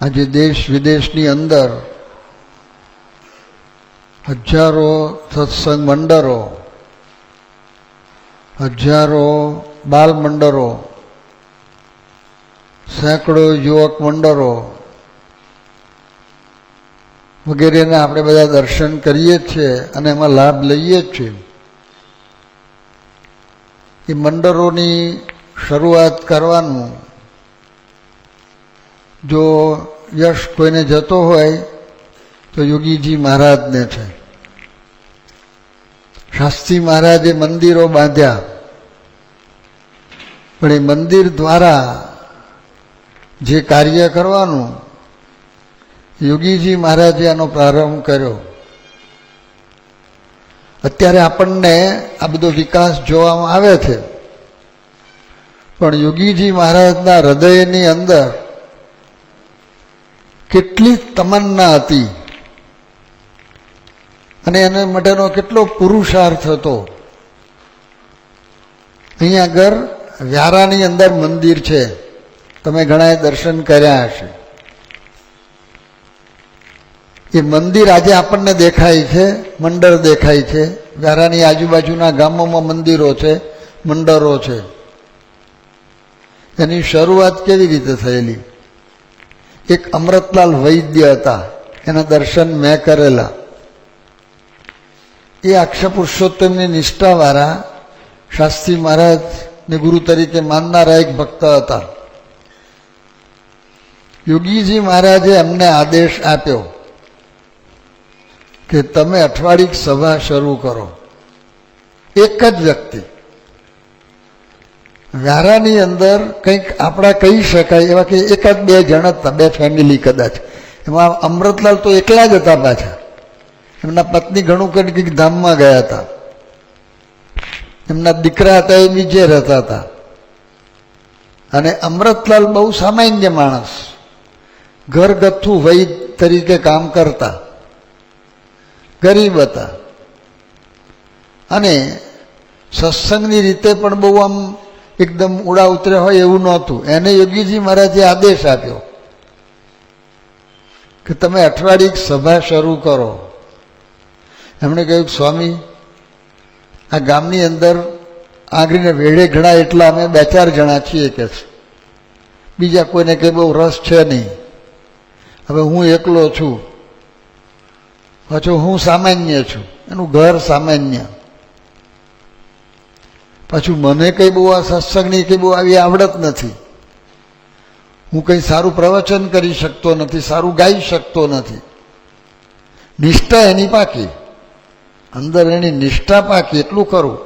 આજે દેશ વિદેશની અંદર હજારો સત્સંગ મંડળો, હજારો બાલ મંડળો, સેંકડો યુવક મંડળો વગેરેના આપણે બધા દર્શન કરીએ છીએ અને એમાં લાભ લઈએ જ છીએ. એ મંડળોની શરૂઆત કરવાનું જો યશ કોઈને જતો હોય તો યોગીજી મહારાજને છે. શાસ્ત્રી મહારાજે મંદિરો બાંધ્યા, પણ એ મંદિર દ્વારા જે કાર્ય કરવાનું યોગીજી મહારાજે આનો પ્રારંભ કર્યો. અત્યારે આપણને આ બધો વિકાસ જોવામાં આવે છે, પણ યોગીજી મહારાજના હૃદયની અંદર કેટલી તમન્ના હતી અને એના માટેનો કેટલો પુરુષાર્થ હતો. અહીંયા આગળ વ્યારાની અંદર મંદિર છે, તમે ઘણાએ દર્શન કર્યા હશે. એ મંદિર આજે આપણને દેખાય છે, મંડળ દેખાય છે. વ્યારાની આજુબાજુના ગામોમાં મંદિરો છે, મંડળો છે. એની શરૂઆત કેવી રીતે થયેલી? એક અમૃતલાલ વૈદ્ય હતા, એના દર્શન મેં કરેલા. એ અક્ષર પુરુષોત્તમની નિષ્ઠાવાળા શાસ્ત્રી મહારાજને ગુરુ તરીકે માનનારા એક ભક્ત હતા. યોગીજી મહારાજે એમને આદેશ આપ્યો કે તમે અઠવાડિક સભા શરૂ કરો. એક જ વ્યક્તિ વ્યારાની અંદર કંઈક આપણા કહી શકાય એવા કે એકાદ બે જણ જ હતા, બે ફેમિલી કદાચ. એમાં અમૃતલાલ તો એકલા જ હતા. પાછા એમના પત્ની ઘણું કંઈક ધામમાં ગયા હતા, એમના દીકરા હતા એ બીજે રહેતા હતા. અને અમૃતલાલ બહુ સામાન્ય માણસ, ઘરગથ્થુ વૈદ તરીકે કામ કરતા, ગરીબ હતા. અને સત્સંગની રીતે પણ બહુ આમ એકદમ ઉડા ઉતર્યા હોય એવું નહોતું. એને યોગીજી મહારાજે આદેશ આપ્યો કે તમે અઠવાડિક સભા શરૂ કરો. એમણે કહ્યું, સ્વામી, આ ગામની અંદર આંગળીને વેઢે ઘણા એટલા અમે 2-4 જણા છીએ કે બીજા કોઈને કંઈ બહુ રસ છે નહીં. હવે હું એકલો છું, પાછું હું સામાન્ય છું, એનું ઘર સામાન્ય. પાછું મને કંઈ બહુ આ સત્સંગની કંઈ બહુ આવી આવડત નથી. હું કંઈ સારું પ્રવચન કરી શકતો નથી, સારું ગાઈ શકતો નથી. નિષ્ઠા એની પાકી, અંદર એની નિષ્ઠા પાકી, એટલું કરું.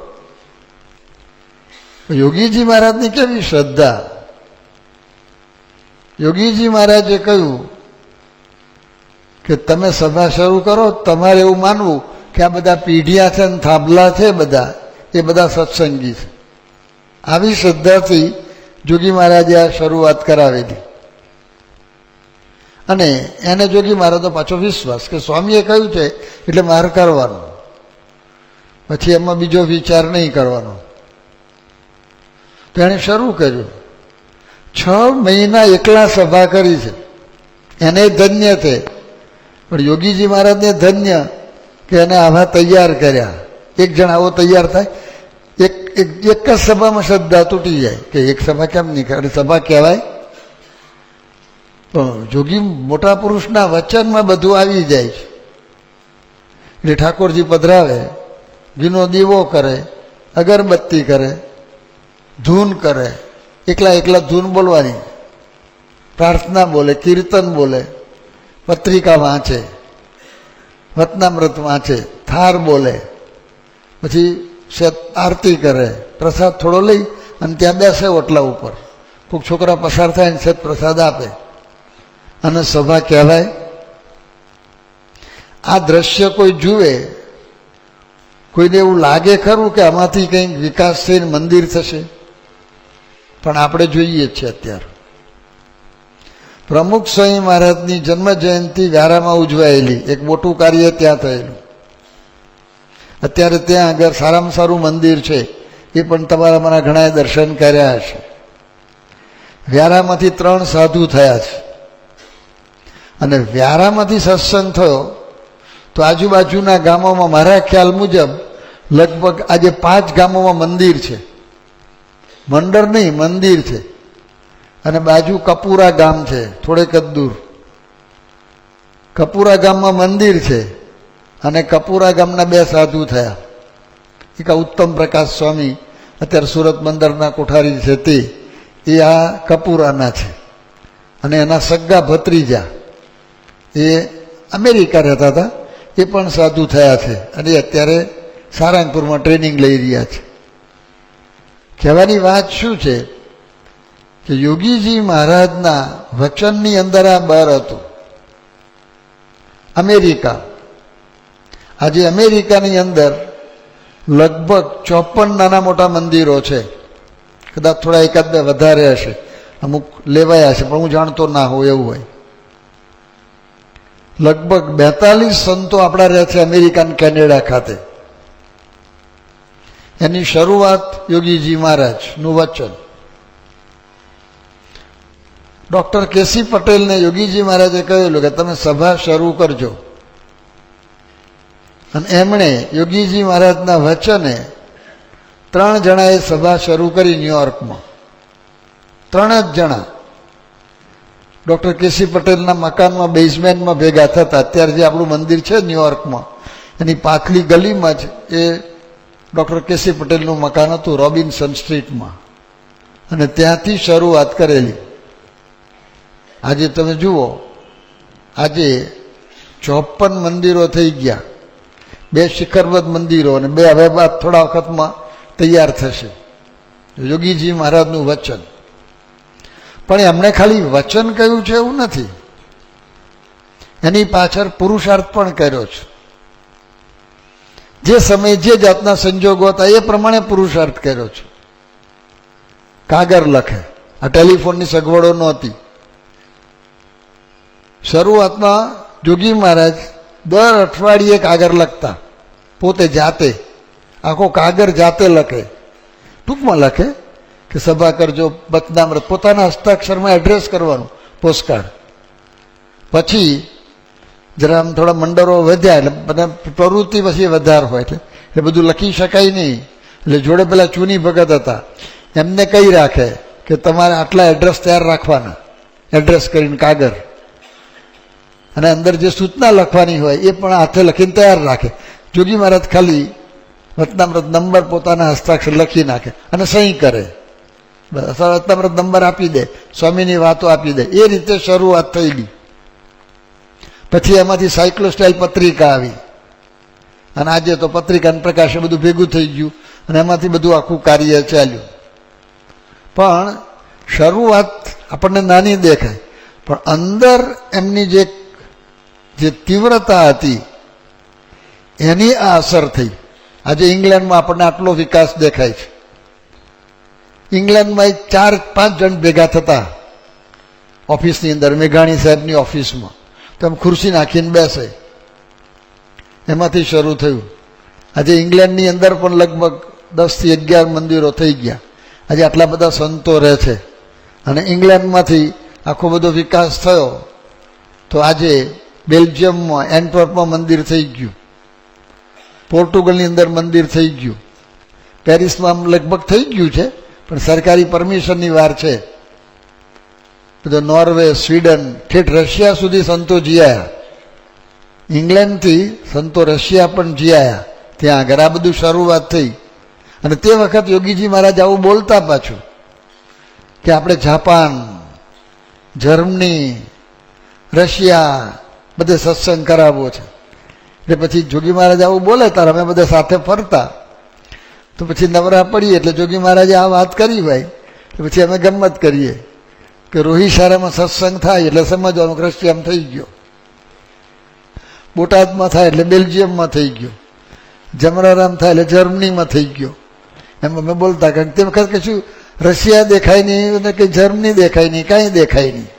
યોગીજી મહારાજની કેવી શ્રદ્ધા! યોગીજી મહારાજે કહ્યું કે તમે સભા શરૂ કરો, તમારે એવું માનવું કે આ બધા પીઢિયા છે ને થાંભલા છે બધા, એ બધા સત્સંગી છે. આવી શ્રદ્ધાથી જોગી મહારાજે આ શરૂઆત કરાવેલી. અને એને જોગી મહારાજનો પાછો વિશ્વાસ કે સ્વામીએ કહ્યું છે એટલે મારે કરવાનું, પછી એમાં બીજો વિચાર નહીં કરવાનો. તો એણે શરૂ કર્યું. 6 મહિના એકલા સભા કરી છે. એને ધન્ય છે, પણ યોગીજી મહારાજને ધન્ય કે એને આવા તૈયાર કર્યા. એક જણ આવો તૈયાર થાય, એક જ સભામાં શ્રદ્ધા તૂટી જાય કે એક સભા કેમ નહીં કરે, સભા કહેવાય. પણ જોગી મોટા પુરુષના વચનમાં બધું આવી જાય છે. એટલે ઠાકોરજી પધરાવે, ઘીનો દીવો કરે, અગરબત્તી કરે, ધૂન કરે, એકલા ધૂન બોલવાની, પ્રાર્થના બોલે, કીર્તન બોલે, પત્રિકા વાંચે, વતનામૃત વાંચે, થાર બોલે, પછી આરતી કરે, પ્રસાદ થોડો લઈ અને ત્યાં બેસે ઓટલા ઉપર. કોઈક છોકરા પસાર થાય ને સેજ પ્રસાદ આપે, અને સભા કહેવાય. આ દ્રશ્ય કોઈ જુએ, કોઈને એવું લાગે ખરું કે આમાંથી કંઈક વિકાસ થઈને મંદિર થશે, પણ આપણે જોઈએ છીએ અત્યારે. પ્રમુખ સ્વામી મહારાજની જન્મ જયંતિ વ્યારામાં ઉજવાયેલી, એક મોટું કાર્ય ત્યાં થયેલું. અત્યારે ત્યાં આગળ સારામાં સારું મંદિર છે, એ પણ તમારા મારા ઘણાએ દર્શન કર્યા હશે. વ્યારામાંથી 3 સાધુ થયા છે. અને વ્યારામાંથી સત્સંગ થયો તો આજુબાજુના ગામોમાં મારા ખ્યાલ મુજબ લગભગ આજે 5 ગામોમાં મંદિર છે, મંડળ નહીં મંદિર છે. અને બાજુ કપુરા ગામ છે, થોડેક જ દૂર. કપુરા ગામમાં મંદિર છે અને કપુરા ગામના 2 સાધુ થયા. એક ઉત્તમ પ્રકાશ સ્વામી અત્યારે સુરત બંદરના કોઠારી છે તે, એ આ કપુરાના છે. અને એના સગ્ગા ભત્રીજા એ અમેરિકા રહેતા હતા, એ પણ સાધુ થયા છે અને અત્યારે સારંગપુરમાં ટ્રેનિંગ લઈ રહ્યા છે. કહેવાની વાત શું છે કે યોગીજી મહારાજના વચનની અંદર આ બર હતું. અમેરિકા, આજે અમેરિકાની અંદર લગભગ 54 નાના મોટા મંદિરો છે. કદાચ થોડા એકાદ બે વધારે હશે, અમુક લેવાયા હશે પણ હું જાણતો ના હોઉં એવું હોય. લગભગ 42 સંતો આપણા રહે છે અમેરિકા અને કેનેડા ખાતે. એની શરૂઆત યોગીજી મહારાજનું વચન. ડૉક્ટર કેસી પટેલને યોગીજી મહારાજે કહેલું કે તમે સભા શરૂ કરજો. અને એમણે યોગીજી મહારાજના વચને 3 જણાએ સભા શરૂ કરી ન્યુયોર્કમાં. 3 જ જણા ડૉક્ટર કેસી પટેલના મકાનમાં બેઝમેન્ટમાં ભેગા થતા. અત્યારે જે આપણું મંદિર છે ન્યુયોર્કમાં એની પાછલી ગલીમાં જ એ ડૉક્ટર કેસી પટેલનું મકાન હતું, રોબિન્સન સ્ટ્રીટમાં. અને ત્યાંથી શરૂઆત કરેલી. આજે તમે જુઓ, આજે 54 મંદિરો થઈ ગયા, 2 શિખરબદ્ધ મંદિરો અને 2 હવે બાદ થોડા વખતમાં તૈયાર થશે. યોગીજી મહારાજનું વચન. પણ એમણે ખાલી વચન કહ્યું છે એવું નથી, એની પાછળ પુરુષાર્થ પણ કર્યો છે. જે સમયે જે જાતના સંજોગો હતા એ પ્રમાણે પુરુષાર્થ કર્યો છે. કાગળ લખે, આ ટેલિફોનની સગવડો નહોતી. શરૂઆતમાં જોગી મહારાજ દર અઠવાડિયે કાગળ લખતા, પોતે જાતે, આખો કાગળ જાતે લખે. ટૂંકમાં લખે કે સભા કરજો, બચનામ્રત, પોતાના હસ્તાક્ષરમાં એડ્રેસ કરવાનું, પોસ્ટકાર્ડ. પછી જરા આમ થોડા મંડળો વધ્યા એટલે બધા પ્રવૃત્તિ પછી વધારે હોય એટલે બધું લખી શકાય નહીં. એટલે જોડે પેલા ચૂની ભગત હતા, એમને કહી રાખે કે તમારે આટલા એડ્રેસ તૈયાર રાખવાના, એડ્રેસ કરીને કાગળ. અને અંદર જે સૂચના લખવાની હોય એ પણ હાથે લખીને તૈયાર રાખે. જોગી મહારાજ ખાલી વચનામૃત નંબર પોતાના હસ્તાક્ષર લખી નાખે અને સહી કરે. બસ વચનામૃત નંબર આપી દે, સ્વામીની વાતો આપી દે. એ રીતે શરૂઆત થયેલી. પછી એમાંથી સાયક્લોસ્ટાઇલ પત્રિકા આવી અને આજે તો પત્રિકાના પ્રકાશે બધું ભેગું થઈ ગયું અને એમાંથી બધું આખું કાર્ય ચાલ્યું. પણ શરૂઆત આપણને નાની દેખાય, પણ અંદર એમની જે તીવ્રતા હતી એની આ અસર થઈ. આજે ઇંગ્લેન્ડમાં આપણને આટલો વિકાસ દેખાય છે. ઇંગ્લેન્ડમાં 4-5 જણ ભેગા થતા ઓફિસની અંદર, મેઘાણી સાહેબની ઓફિસમાં, તો એમ ખુરશી નાખીને બેસે. એમાંથી શરૂ થયું. આજે ઇંગ્લેન્ડની અંદર પણ લગભગ 10 થી 11 મંદિરો થઈ ગયા. આજે આટલા બધા સંતો રહે છે. અને ઇંગ્લેન્ડમાંથી આખો બધો વિકાસ થયો તો આજે બેલ્જિયમમાં એન્ટવર્પમાં મંદિર થઈ ગયું, પોર્ટુગલની અંદર મંદિર થઈ ગયું, પેરિસમાં લગભગ થઈ ગયું છે પણ સરકારી પરમિશનની વાર છે. બધો નોર્વે, સ્વીડન, ઠેઠ રશિયા સુધી સંતો જીયા. ઇંગ્લેન્ડથી સંતો રશિયા પણ જીયા. ત્યાં આગળ આ બધું શરૂઆત થઈ. અને તે વખત યોગીજી મહારાજ આવું બોલતા પાછું કે આપણે જાપાન, જર્મની, રશિયા બધે સત્સંગ કરાવવો છે. એટલે પછી જોગી મહારાજ આવું બોલે ત્યારે અમે બધા સાથે ફરતા. તો પછી નવરા પડીએ એટલે જોગી મહારાજે આ વાત કરી ભાઈ, પછી અમે ગમત કરીએ કે રોહિશારામાં સત્સંગ થાય એટલે સમજવાનું કે રશિયામાં થઈ ગયો, બોટાદમાં થાય એટલે બેલ્જિયમમાં થઈ ગયો, જમરારામ થાય એટલે જર્મનીમાં થઈ ગયો. એમ અમે બોલતા કારણ તે વખત કશું રશિયા દેખાય નહીં અને કંઈ જર્મની દેખાય નહીં, કાંઈ દેખાય નહીં.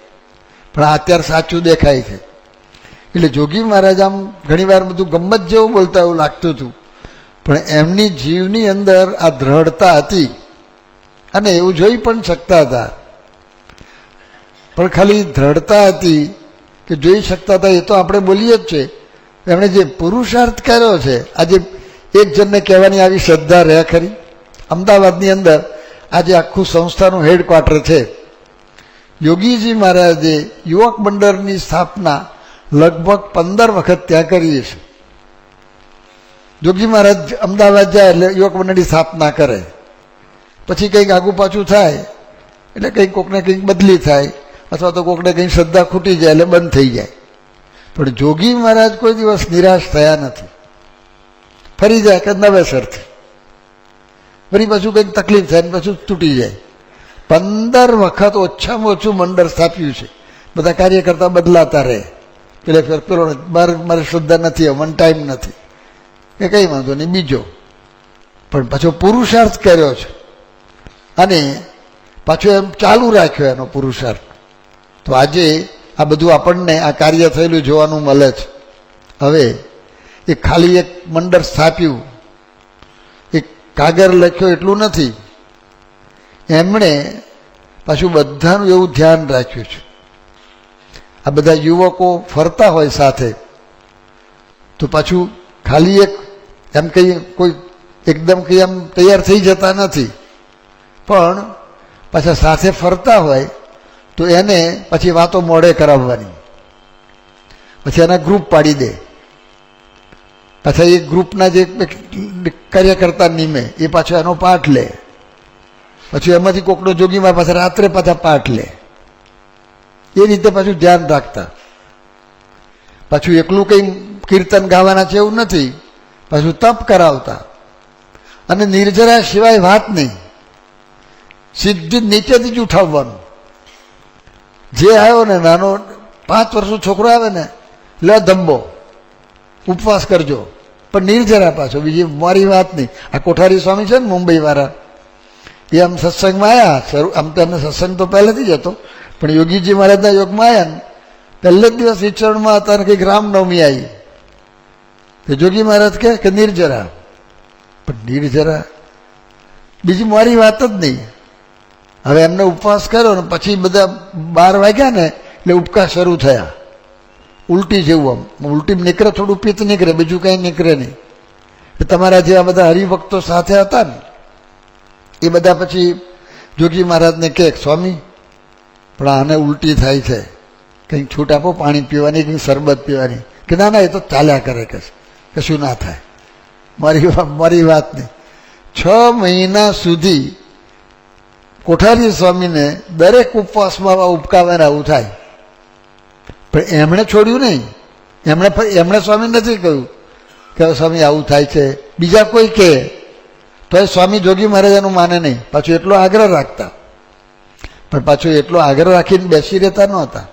પણ અત્યારે સાચું દેખાય છે. એટલે જોગી મહારાજ આમ ઘણી વાર બધું ગમત જેવું બોલતા એવું લાગતું હતું, પણ એમની જીવની અંદર આ દ્રઢતા હતી અને એવું જોઈ પણ શકતા હતા. પણ ખાલી દ્રઢતા હતી કે જોઈ શકતા હતા એ તો આપણે બોલીએ જ છે. એમણે જે પુરુષાર્થ કર્યો છે, આજે એક જણને કહેવાની આવી શ્રદ્ધા રહે ખરી? અમદાવાદની અંદર આજે આખું સંસ્થાનું હેડક્વાર્ટર છે. યોગીજી મહારાજે યુવક મંડળની સ્થાપના લગભગ 15 વખત ત્યાં કરીએ છે. યોગી મહારાજ અમદાવાદ જાય એટલે યુવક મંડળની સ્થાપના કરે, પછી કંઈક આગુ પાછું થાય એટલે કંઈક કોકને કંઈક બદલી થાય, અથવા તો કોકને કંઈક શ્રદ્ધા ખૂટી જાય એટલે બંધ થઈ જાય. પણ જોગી મહારાજ કોઈ દિવસ નિરાશ થયા નથી. ફરી જાય કે નવેસરથી, ફરી પાછું કંઈક તકલીફ થાય ને પાછું તૂટી જાય. 15 વખત ઓછામાં ઓછું મંડળ સ્થાપ્યું છે. બધા કાર્યકર્તા બદલાતા રહે, પેલો મારી શ્રદ્ધા નથી, મને ટાઈમ નથી, એ કંઈ વાંધો નહીં બીજો, પણ પાછો પુરુષાર્થ કર્યો છે અને પાછો એમ ચાલુ રાખ્યો એનો પુરુષાર્થ. તો આજે આ બધું આપણને આ કાર્ય થયેલું જોવાનું મળે છે. હવે એ ખાલી એક મંડળ સ્થાપ્યું, એક કાગળ લખ્યો એટલું નથી, એમણે પાછું બધાનું એવું ધ્યાન રાખ્યું છે. આ બધા યુવકો ફરતા હોય સાથે, તો પાછું ખાલી એક એમ કંઈ કોઈ એકદમ કંઈ એમ તૈયાર થઈ જતા નથી, પણ પાછા સાથે ફરતા હોય તો એને પછી વાતો મોડે કરાવવાની, પછી એના ગ્રુપ પાડી દે, પાછા એ ગ્રુપના જે કાર્યકર્તા નિમે એ પાછો એનો પાઠ લે, પછી એમાંથી કોકનો જોગીમાં પાછા રાત્રે પાછા પાઠ લે. એ રીતે પાછું ધ્યાન રાખતા. પાછું એકલું કંઈ કીર્તન ગાવાના છે એવું નથી, પાછું તપ કરાવતા. અને નિર્જરા સિવાય વાત નહીં, સીધી નીચેથી જ ઉઠાવવાનું. જે આવ્યો ને નાનો 5 વર્ષનો છોકરો આવે ને, લે ધંબો, ઉપવાસ કરજો, પણ નિર્જરા પાછો, બીજી મારી વાત નહીં. આ કોઠારી સ્વામી છે ને મુંબઈ વાળા, એ આમ સત્સંગમાં આવ્યા. આમ તો એમને સત્સંગ તો પહેલેથી જ હતો, પણ યોગીજી મહારાજના યોગમાં આવ્યા ને પહેલે જ દિવસ વિચરણમાં હતા ને કંઈક રામનવમી આવી, તો જોગી મહારાજ કે નિર્જરા. પણ નિર્જરા બીજી મારી વાત જ નહીં. હવે એમને ઉપવાસ કર્યો ને પછી બધા 12 વાગ્યા ને એટલે ઉપકા શરૂ થયા, ઉલટી જેવું. આમ ઉલટી નીકળે, થોડું પિત્ત નીકળે, બીજું કંઈ નીકળે નહીં. તમારા જે આ બધા હરિભક્તો સાથે હતા ને એ બધા પછી જોગી મહારાજને કહે, સ્વામી પણ આને ઉલટી થાય છે, કંઈક છૂટ આપો, પાણી પીવાની, કંઈક શરબત પીવાની. કે ના ના, એ તો ચાલ્યા કરે, કે કશું ના થાય. મારી વાત નહીં. 6 મહિના સુધી કોઠારી સ્વામીને દરેક ઉપવાસમાં ઉપકાવાને આવું થાય, પણ એમણે છોડ્યું નહીં. એમણે સ્વામી નથી કહ્યું કે સ્વામી આવું થાય છે. બીજા કોઈ કહે તો એ સ્વામી જોગી મહારાજ એનું માને નહીં. પાછું એટલો આગ્રહ રાખતા, પણ પાછું એટલો આગ્રહ રાખીને બેસી રહેતા નહોતા.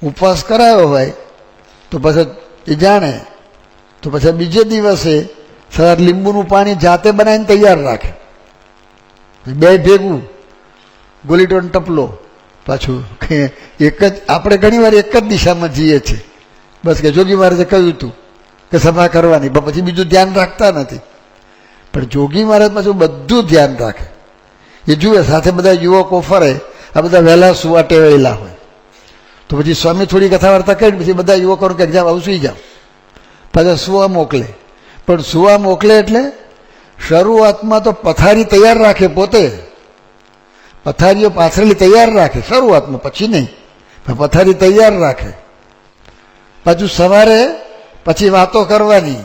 ઉપવાસ કરાયો હોય તો પછી એ જાણે, તો પછી બીજે દિવસે સવાર લીંબુનું પાણી જાતે બનાવીને તૈયાર રાખે, 2 ભેગું, ગોલીટોન ટપલો. પાછું એક જ, આપણે ઘણી વાર એક જ દિશામાં જઈએ છીએ, બસ કે જોગી મહારાજે કહ્યું હતું કે સભા કરવાની, પણ પછી બીજું ધ્યાન રાખતા નથી. પણ જોગી મહારાજ પાછું બધું ધ્યાન રાખે. એ જુએ સાથે બધા યુવકો ફરે, આ બધા વહેલા સુવા ટેવાયેલા હોય, તો પછી સ્વામી થોડી કથા વાર્તા કરી પછી બધા યુવકોને કહે જાવ, આવું સુઈ જાઓ, પાછા સુવા મોકલે. પણ સુવા મોકલે એટલે શરૂઆતમાં તો પથારી તૈયાર રાખે, પોતે પથારીઓ પાથરેલી તૈયાર રાખે શરૂઆતમાં, પછી નહીં, પથારી તૈયાર રાખે. પાછું સવારે પછી વાતો કરવાની,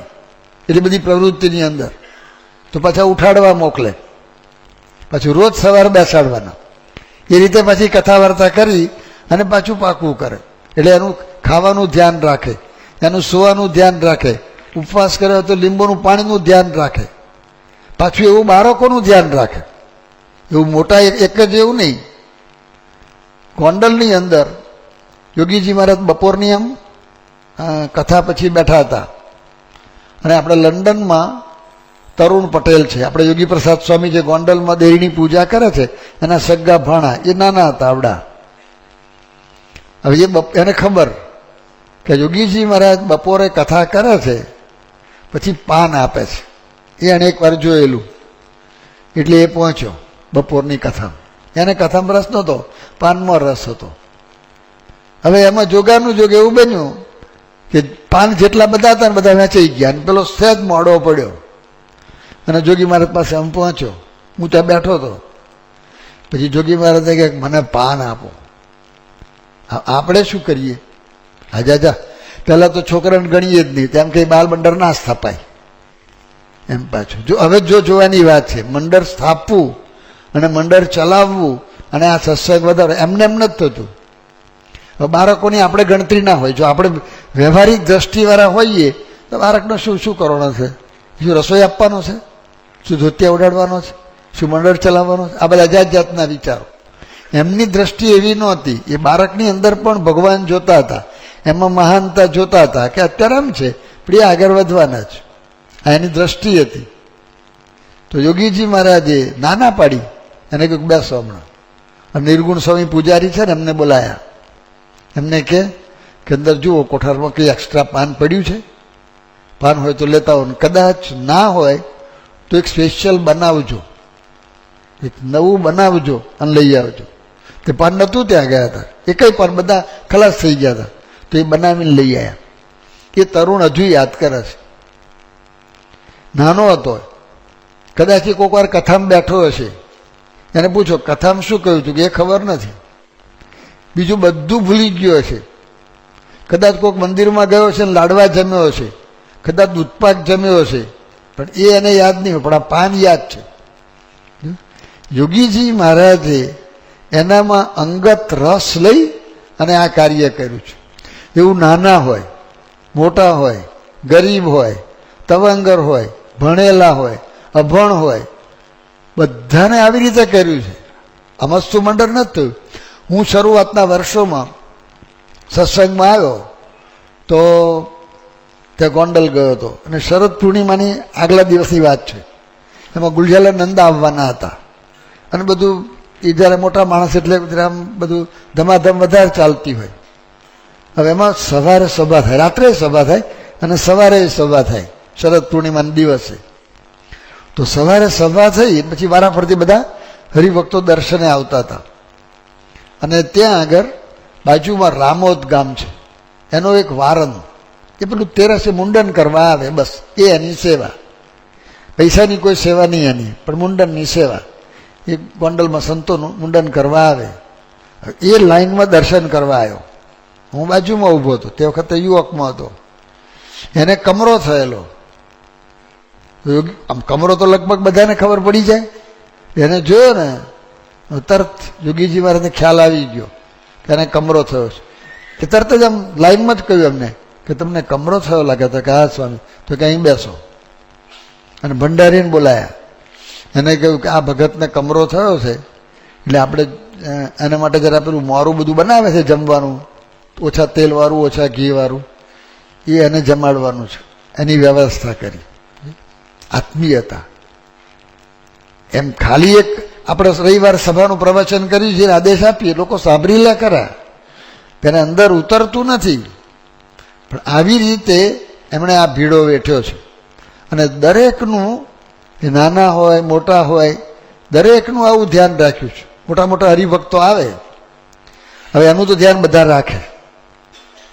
એટલી બધી પ્રવૃત્તિની અંદર, તો પાછા ઉઠાડવા મોકલે, પાછું રોજ સવારે બેસાડવાના. એ રીતે પછી કથા વાર્તા કરી અને પાછું પાકું કરે. એટલે એનું ખાવાનું ધ્યાન રાખે, એનું સુવાનું ધ્યાન રાખે, ઉપવાસ કર્યો તો લીંબુનું પાણીનું ધ્યાન રાખે, પાછું એવું બાળકોનું ધ્યાન રાખે. એવું મોટા એક જ એવું નહીં. ગોંડલની અંદર યોગીજી મહારાજ બપોરની આમ કથા પછી બેઠા હતા, અને આપણે લંડનમાં તરુણ પટેલ છે, આપણે યોગી પ્રસાદ સ્વામી જે ગોંડલમાં દેરીની પૂજા કરે છે એના સગ્ગા ભાણા, એ નાના હતા આવડા. હવે એને ખબર કે યોગીજી મહારાજ બપોરે કથા કરે છે પછી પાન આપે છે, એ એણે એકવાર જોયેલું. એટલે એ પહોંચ્યો બપોરની કથા. એને કથામાં રસ નહોતો, પાનમાં રસ હતો. હવે એમાં જોગાનું જોગ એવું બન્યું કે પાન જેટલા બધા હતા ને બધા વેચાઈ ગયા, અને પેલો સહેજ મોડો પડ્યો અને જોગી મહારાજ પાસે આમ પહોંચ્યો. હું ત્યાં બેઠો હતો. પછી જોગી મહારાજે કે મને પાન આપો. આપણે શું કરીએ? જા પહેલાં તો છોકરાને ગણીએ જ નહીં, તેમ કે બાલ મંડળ ના સ્થાપાય એમ. પાછું હવે જોવાની વાત છે, મંડળ સ્થાપવું અને મંડળ ચલાવવું અને આ સત્સંગ વધારે એમને એમ નથી થતું. હવે બાળકોની આપણે ગણતરી ના હોય. જો આપણે વ્યવહારિક દ્રષ્ટિવાળા હોઈએ તો બાળકનો શું કરવાનો છે? શું રસોઈ આપવાનો છે? શું ધોતિયા ઉડાડવાનો છે? શું મંડળ ચલાવવાનો છે? આ બધા જાત જાતના વિચારો. એમની દ્રષ્ટિ એવી નહોતી. એ બાળકની અંદર પણ ભગવાન જોતા હતા, એમાં મહાનતા જોતા હતા કે અત્યારે એમ છે પણ એ આગળ વધવાના જ. આ એની દ્રષ્ટિ હતી. તો યોગીજી મહારાજે નાના પાડી એને કહ્યું બેસો હમણાં. અને નિર્ગુણ સ્વામી પૂજારી છે ને એમને બોલાયા. એમને કે અંદર જુઓ કોઠારમાં કંઈ એક્સ્ટ્રા પાન પડ્યું છે? પાન હોય તો લેતા હો, કદાચ ના હોય તો એક સ્પેશિયલ બનાવજો, એક નવું બનાવજો અને લઈ આવજો. તે પાન નહોતું ત્યાં ગયા હતા, એ કંઈ પાન બધા ખલાસ થઈ ગયા હતા, તો એ બનાવીને લઈ આવ્યા. એ તરુણ હજુ યાદ કરે છે. નાનો હતો, કદાચ એ કોઈક વાર કથામાં બેઠો હશે, એને પૂછો કથામાં શું કહ્યું હતું કે એ ખબર નથી, બીજું બધું ભૂલી ગયો હશે. કદાચ કોઈક મંદિરમાં ગયો છે ને લાડવા જમ્યો હશે, કદાચ દૂધપાક જમ્યો હશે, પણ એ એને યાદ નહીં હોય, પણ આ પાન યાદ છે. યોગીજી મહારાજે એનામાં અંગત રસ લઈ અને આ કાર્ય કર્યું છે. એવું નાના હોય, મોટા હોય, ગરીબ હોય, તવંગર હોય, ભણેલા હોય, અભણ હોય, બધાને આવી રીતે કર્યું છે. અમસ્તુ મંડળ નથી થયું. હું શરૂઆતના વર્ષોમાં સત્સંગમાં આવ્યો તો ત્યાં ગોંડલ ગયો હતો, અને શરદ પૂર્ણિમાની આગલા દિવસની વાત છે. એમાં ગુલઝાલા નંદ આવવાના હતા, અને બધું એ જ્યારે મોટા માણસ એટલે આમ બધું ધમાધમ વધારે ચાલતી હોય. હવે એમાં સવારે સભા થાય, રાત્રે સભા થાય અને સવારે સભા થાય શરદ પૂર્ણિમાના દિવસે. તો સવારે સભા થઈ પછી વારાફરતી બધા હરિભક્તો દર્શને આવતા હતા. અને ત્યાં આગળ બાજુમાં રામોદ ગામ છે, એનો એક વારન, એ પેલું તેરસે મુંડન કરવા આવે, બસ એ એની સેવા. પૈસાની કોઈ સેવા નહીં એની, પણ મુંડનની સેવા. એ ગોંડલમાં સંતોનું મુંડન કરવા આવે. એ લાઈનમાં દર્શન કરવા આવ્યો. હું બાજુમાં ઊભો હતો, તે વખતે યુવકમાં હતો. એને કમરો થયેલો. આમ કમરો તો લગભગ બધાને ખબર પડી જાય. એને જોયો ને તરત યોગીજી મહારાજને ખ્યાલ આવી ગયો કે એને કમરો થયો છે. એ તરત જ આમ લાઈનમાં જ કહ્યું એમને કે તમને કમરો થયો લાગે તો કે હા સ્વામી. તો કે અહીં બેસો. અને ભંડારીને બોલાયા. એને કહ્યું કે આ ભગતને કમરો થયો છે, એટલે આપણે એના માટે જરા પેલું મોરું બધું બનાવે છે જમવાનું, ઓછા તેલવાળું, ઓછા ઘીવાળું, એ એને જમાડવાનું છે. એની વ્યવસ્થા કરી. આત્મીયતા. એમ ખાલી એક આપણે રવિવાર સભાનું પ્રવચન કર્યું છે, આદેશ આપીએ, લોકો સાંભળી લે ખરા, તેને અંદર ઉતરતું નથી. પણ આવી રીતે એમણે આ ભીડો વેઠ્યો છે. અને દરેકનું, નાના હોય મોટા હોય, દરેકનું આવું ધ્યાન રાખ્યું છે. મોટા મોટા હરિભક્તો આવે, હવે એનું તો ધ્યાન બધા રાખે,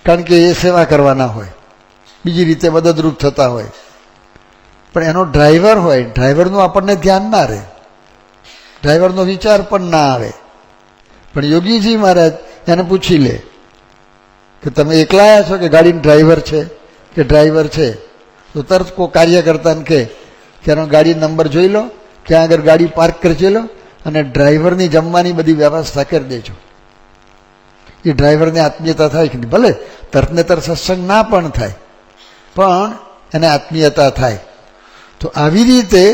કારણ કે એ સેવા કરવાના હોય, બીજી રીતે મદદરૂપ થતા હોય. પણ એનો ડ્રાઈવર હોય, ડ્રાઈવરનું આપણને ધ્યાન ના રહે, ડ્રાઈવરનો વિચાર પણ ના આવે. પણ યોગીજી મહારાજ એને પૂછી લે કે તમે એકલા આવ્યા છો કે ગાડીનો ડ્રાઈવર છે કે ડ્રાઈવર છે? તો તરત કોઈ કાર્યકર્તાને કહે કે એનો ગાડી નંબર જોઈ લો, ક્યાં આગળ ગાડી પાર્ક કરી લો, અને ડ્રાઈવરની જમવાની બધી વ્યવસ્થા કરી દેજો. એ ડ્રાઈવરને આત્મીયતા થાય કે નહીં? ભલે તરતને તરત સત્સંગ ના પણ થાય, પણ એને આત્મીયતા થાય. તો આવી રીતે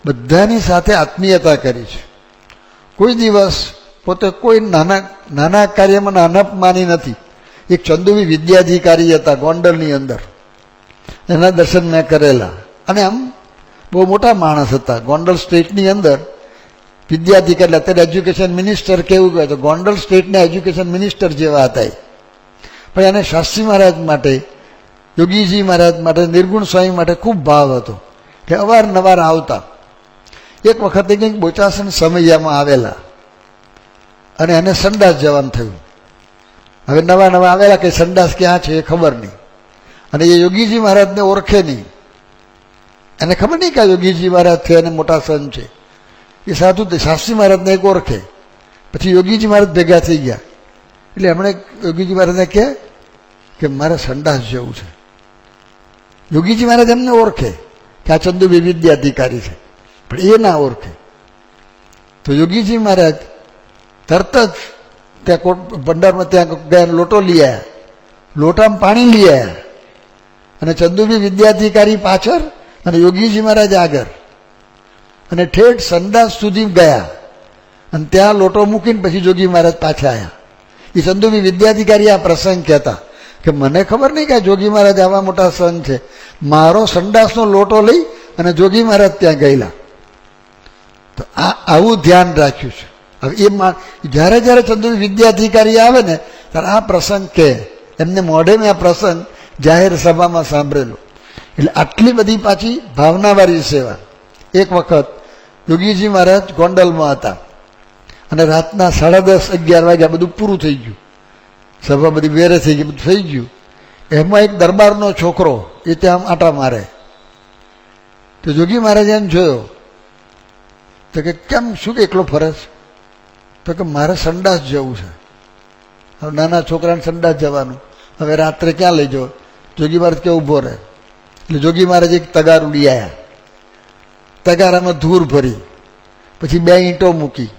બધાની સાથે આત્મીયતા કરી છે. કોઈ દિવસ પોતે કોઈ નાના કાર્યમાં નાના માની નથી. એક ચંદુવી વિદ્યાધિકારી હતા ગોંડલની અંદર, એના દર્શન મેં કરેલા. અને આમ બહુ મોટા માણસ હતા. ગોંડલ સ્ટેટની અંદર વિદ્યાધિકારી, અત્યારે એજ્યુકેશન મિનિસ્ટર કેવું કહે તો ગોંડલ સ્ટેટના એજ્યુકેશન મિનિસ્ટર જેવા હતા. પણ એને શાસ્ત્રી મહારાજ માટે, યોગીજી મહારાજ માટે, નિર્ગુણ સ્વામી માટે ખૂબ ભાવ હતો કે અવારનવાર આવતા. એક વખતે કંઈક બોચાસણ સમયમાં આવેલા અને એને સંડાસ જવાનું થયું, હવે નવા નવા આવેલા કે સંડાસ ક્યાં છે એ ખબર નહીં, અને એ યોગીજી મહારાજને ઓળખે નહીં. એને ખબર નહીં કે આ યોગીજી મહારાજ છે અને મોટા સંત છે. એ સાધુ શાસ્ત્રી મહારાજને એક ઓળખે. પછી યોગીજી મહારાજ ભેગા થઈ ગયા એટલે એમણે યોગીજી મહારાજને કહે કે મારે સંડાસ જવું છે. યોગીજી મહારાજ એમને ઓળખે કે આ ચંદુભાઈ વિદ્યાધિકારી છે, પણ એ ના ઓળખે. તો યોગીજી મહારાજ તરત જ ત્યાં ભંડારમાં ત્યાં ગયા, લોટો લઈ આવ્યા, લોટામાં પાણી લઈ આવ્યા, અને ચંદુભાઈ વિદ્યાધિકારી પાછળ અને યોગીજી મહારાજ આગળ, અને ઠેઠ સંડાસ સુધી ગયા, અને ત્યાં લોટો મૂકીને પછી યોગી મહારાજ પાછા આવ્યા. એ ચંદુભાઈ વિદ્યાધિકારી આ પ્રસંગ કહેતા કે મને ખબર નહીં કે જોગી મહારાજ આવા મોટા સંત છે. મારો સંડાસનો લોટો લઈ અને જોગી મહારાજ ત્યાં ગયેલા. તો આવું ધ્યાન રાખ્યું છે. હવે એ જ્યારે જ્યારે ચંદુભાઈ વિદ્યાધિકારી આવે ને ત્યારે આ પ્રસંગ કે એમને મોઢે મેં આ પ્રસંગ જાહેર સભામાં સાંભળેલો. એટલે આટલી બધી પાછી ભાવનાવાળી સેવા. એક વખત યોગીજી મહારાજ ગોંડલમાં હતા અને રાતના 10:30-11 વાગ્યા બધું પૂરું થઈ ગયું, સભા બધી વેરે થઈ ગઈ, બધું થઈ ગયું. એમાં એક દરબારનો છોકરો એ ત્યાં આંટા મારે. તો જોગી મહારાજે એને જોયો તો કે કેમ, શું કે એકલો ફરજ? તો કે મારે સંડાસ જવું છે. હવે નાના છોકરાને સંડાસ જવાનું, હવે રાત્રે ક્યાં લઈ જાઓ? જોગી મહારાજ કે ઊભો રહે. એટલે જોગી મહારાજ એક તગારું લઈ આવ્યા, તગારામાં ધૂળ ભરી, પછી 2 ઈંટો મૂકી,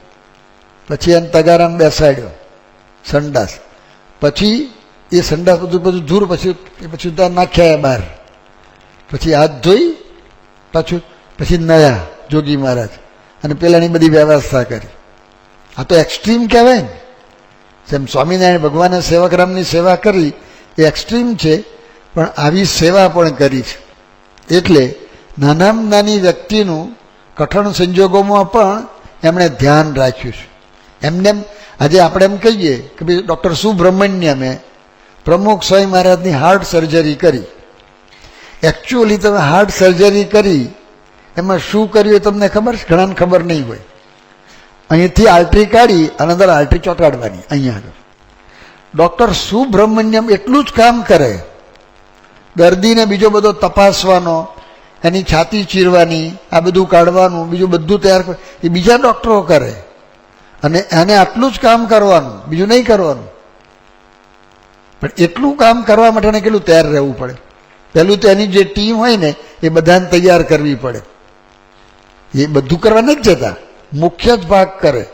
પછી એને તગારામાં બેસાડ્યો સંડાસ. પછી એ સંડાસ બધું ધૂળ પછી ત્યાં નાખ્યા બહાર. પછી હાથ ધોઈ પછી નયા જોગી મહારાજ, અને પેલાની બધી વ્યવસ્થા કરી. આ તો એક્સ્ટ્રીમ કહેવાય ને. જેમ સ્વામિનારાયણ ભગવાને સેવકરામની સેવા કરી એ એક્સ્ટ્રીમ છે, પણ આવી સેવા પણ કરી છે. એટલે નાનામાં નાની વ્યક્તિનું કઠણ સંજોગોમાં પણ એમણે ધ્યાન રાખ્યું છે. એમને આજે આપણે એમ કહીએ કે ભાઈ ડૉક્ટર સુબ્રમણ્યમે પ્રમુખ સ્વામી મહારાજની હાર્ટ સર્જરી કરી. એકચ્યુઅલી તમે હાર્ટ સર્જરી કરી એમાં શું કર્યું એ તમને ખબર છે? ઘણાને ખબર નહીં હોય. અહીંથી આર્ટરી કાઢી અને અંદર આર્ટરી ચોંટાડવાની અહીંયા આગળ. ડૉક્ટર સુબ્રમણ્યમ એટલું જ કામ કરે, દર્દીને બીજો બધો તપાસવાનો, એની છાતી ચીરવાની, આ બધું કાઢવાનું, બીજું બધું તૈયાર કરે એ બીજા ડૉક્ટરો કરે, અને એને આટલું જ કામ કરવાનું, બીજું નહીં કરવાનું. પણ એટલું કામ કરવા માટે એને કેટલું તૈયાર રહેવું પડે. પહેલું તો એની જે ટીમ હોય ને એ બધાને તૈયાર કરવી પડે. એ બધું કરવા નથી જતા, મુખ્ય જ ભાગ કરે.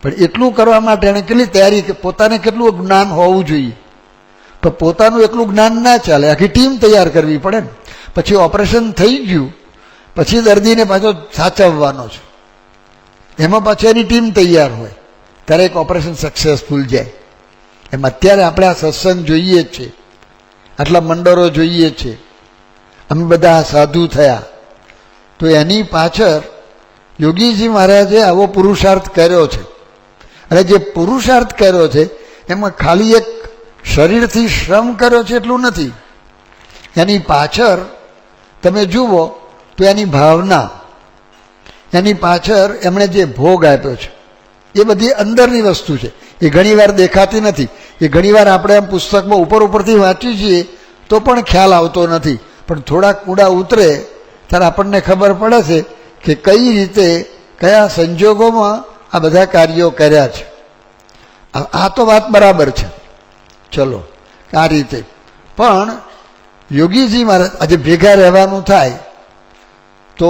પણ એટલું કરવા માટે એને કેટલી તૈયારી, પોતાને કેટલું જ્ઞાન હોવું જોઈએ. પણ પોતાનું એટલું જ્ઞાન ના ચાલે, આખી ટીમ તૈયાર કરવી પડે ને. પછી ઓપરેશન થઈ ગયું પછી દર્દીને પાછો સાચવવાનો છે, એમાં પાછી એની ટીમ તૈયાર હોય ત્યારે એક ઓપરેશન સક્સેસફુલ જાય. એમ અત્યારે આપણે આ સત્સંગ જોઈએ જ છે, આટલા મંડળો જોઈએ છે, અમે બધા સાધુ થયા. તો એની પાછળ યોગીજી મહારાજે આવો પુરુષાર્થ કર્યો છે. અને જે પુરુષાર્થ કર્યો છે એમાં ખાલી એક શરીરથી શ્રમ કર્યો છે એટલું નથી. એની પાછળ તમે જુઓ તો એની ભાવના, એની પાછળ એમણે જે ભોગ આપ્યો છે એ બધી અંદરની વસ્તુ છે. એ ઘણીવાર દેખાતી નથી. એ ઘણીવાર આપણે આમ પુસ્તકમાં ઉપરથી વાંચીએ છીએ તો પણ ખ્યાલ આવતો નથી. પણ થોડાક ઊંડા ઉતરે ત્યારે આપણને ખબર પડે છે કે કઈ રીતે, કયા સંજોગોમાં આ બધા કાર્યો કર્યા છે. આ તો વાત બરાબર છે, ચલો આ રીતે. પણ યોગીજી મહારાજ આજે ભેગા રહેવાનું થાય તો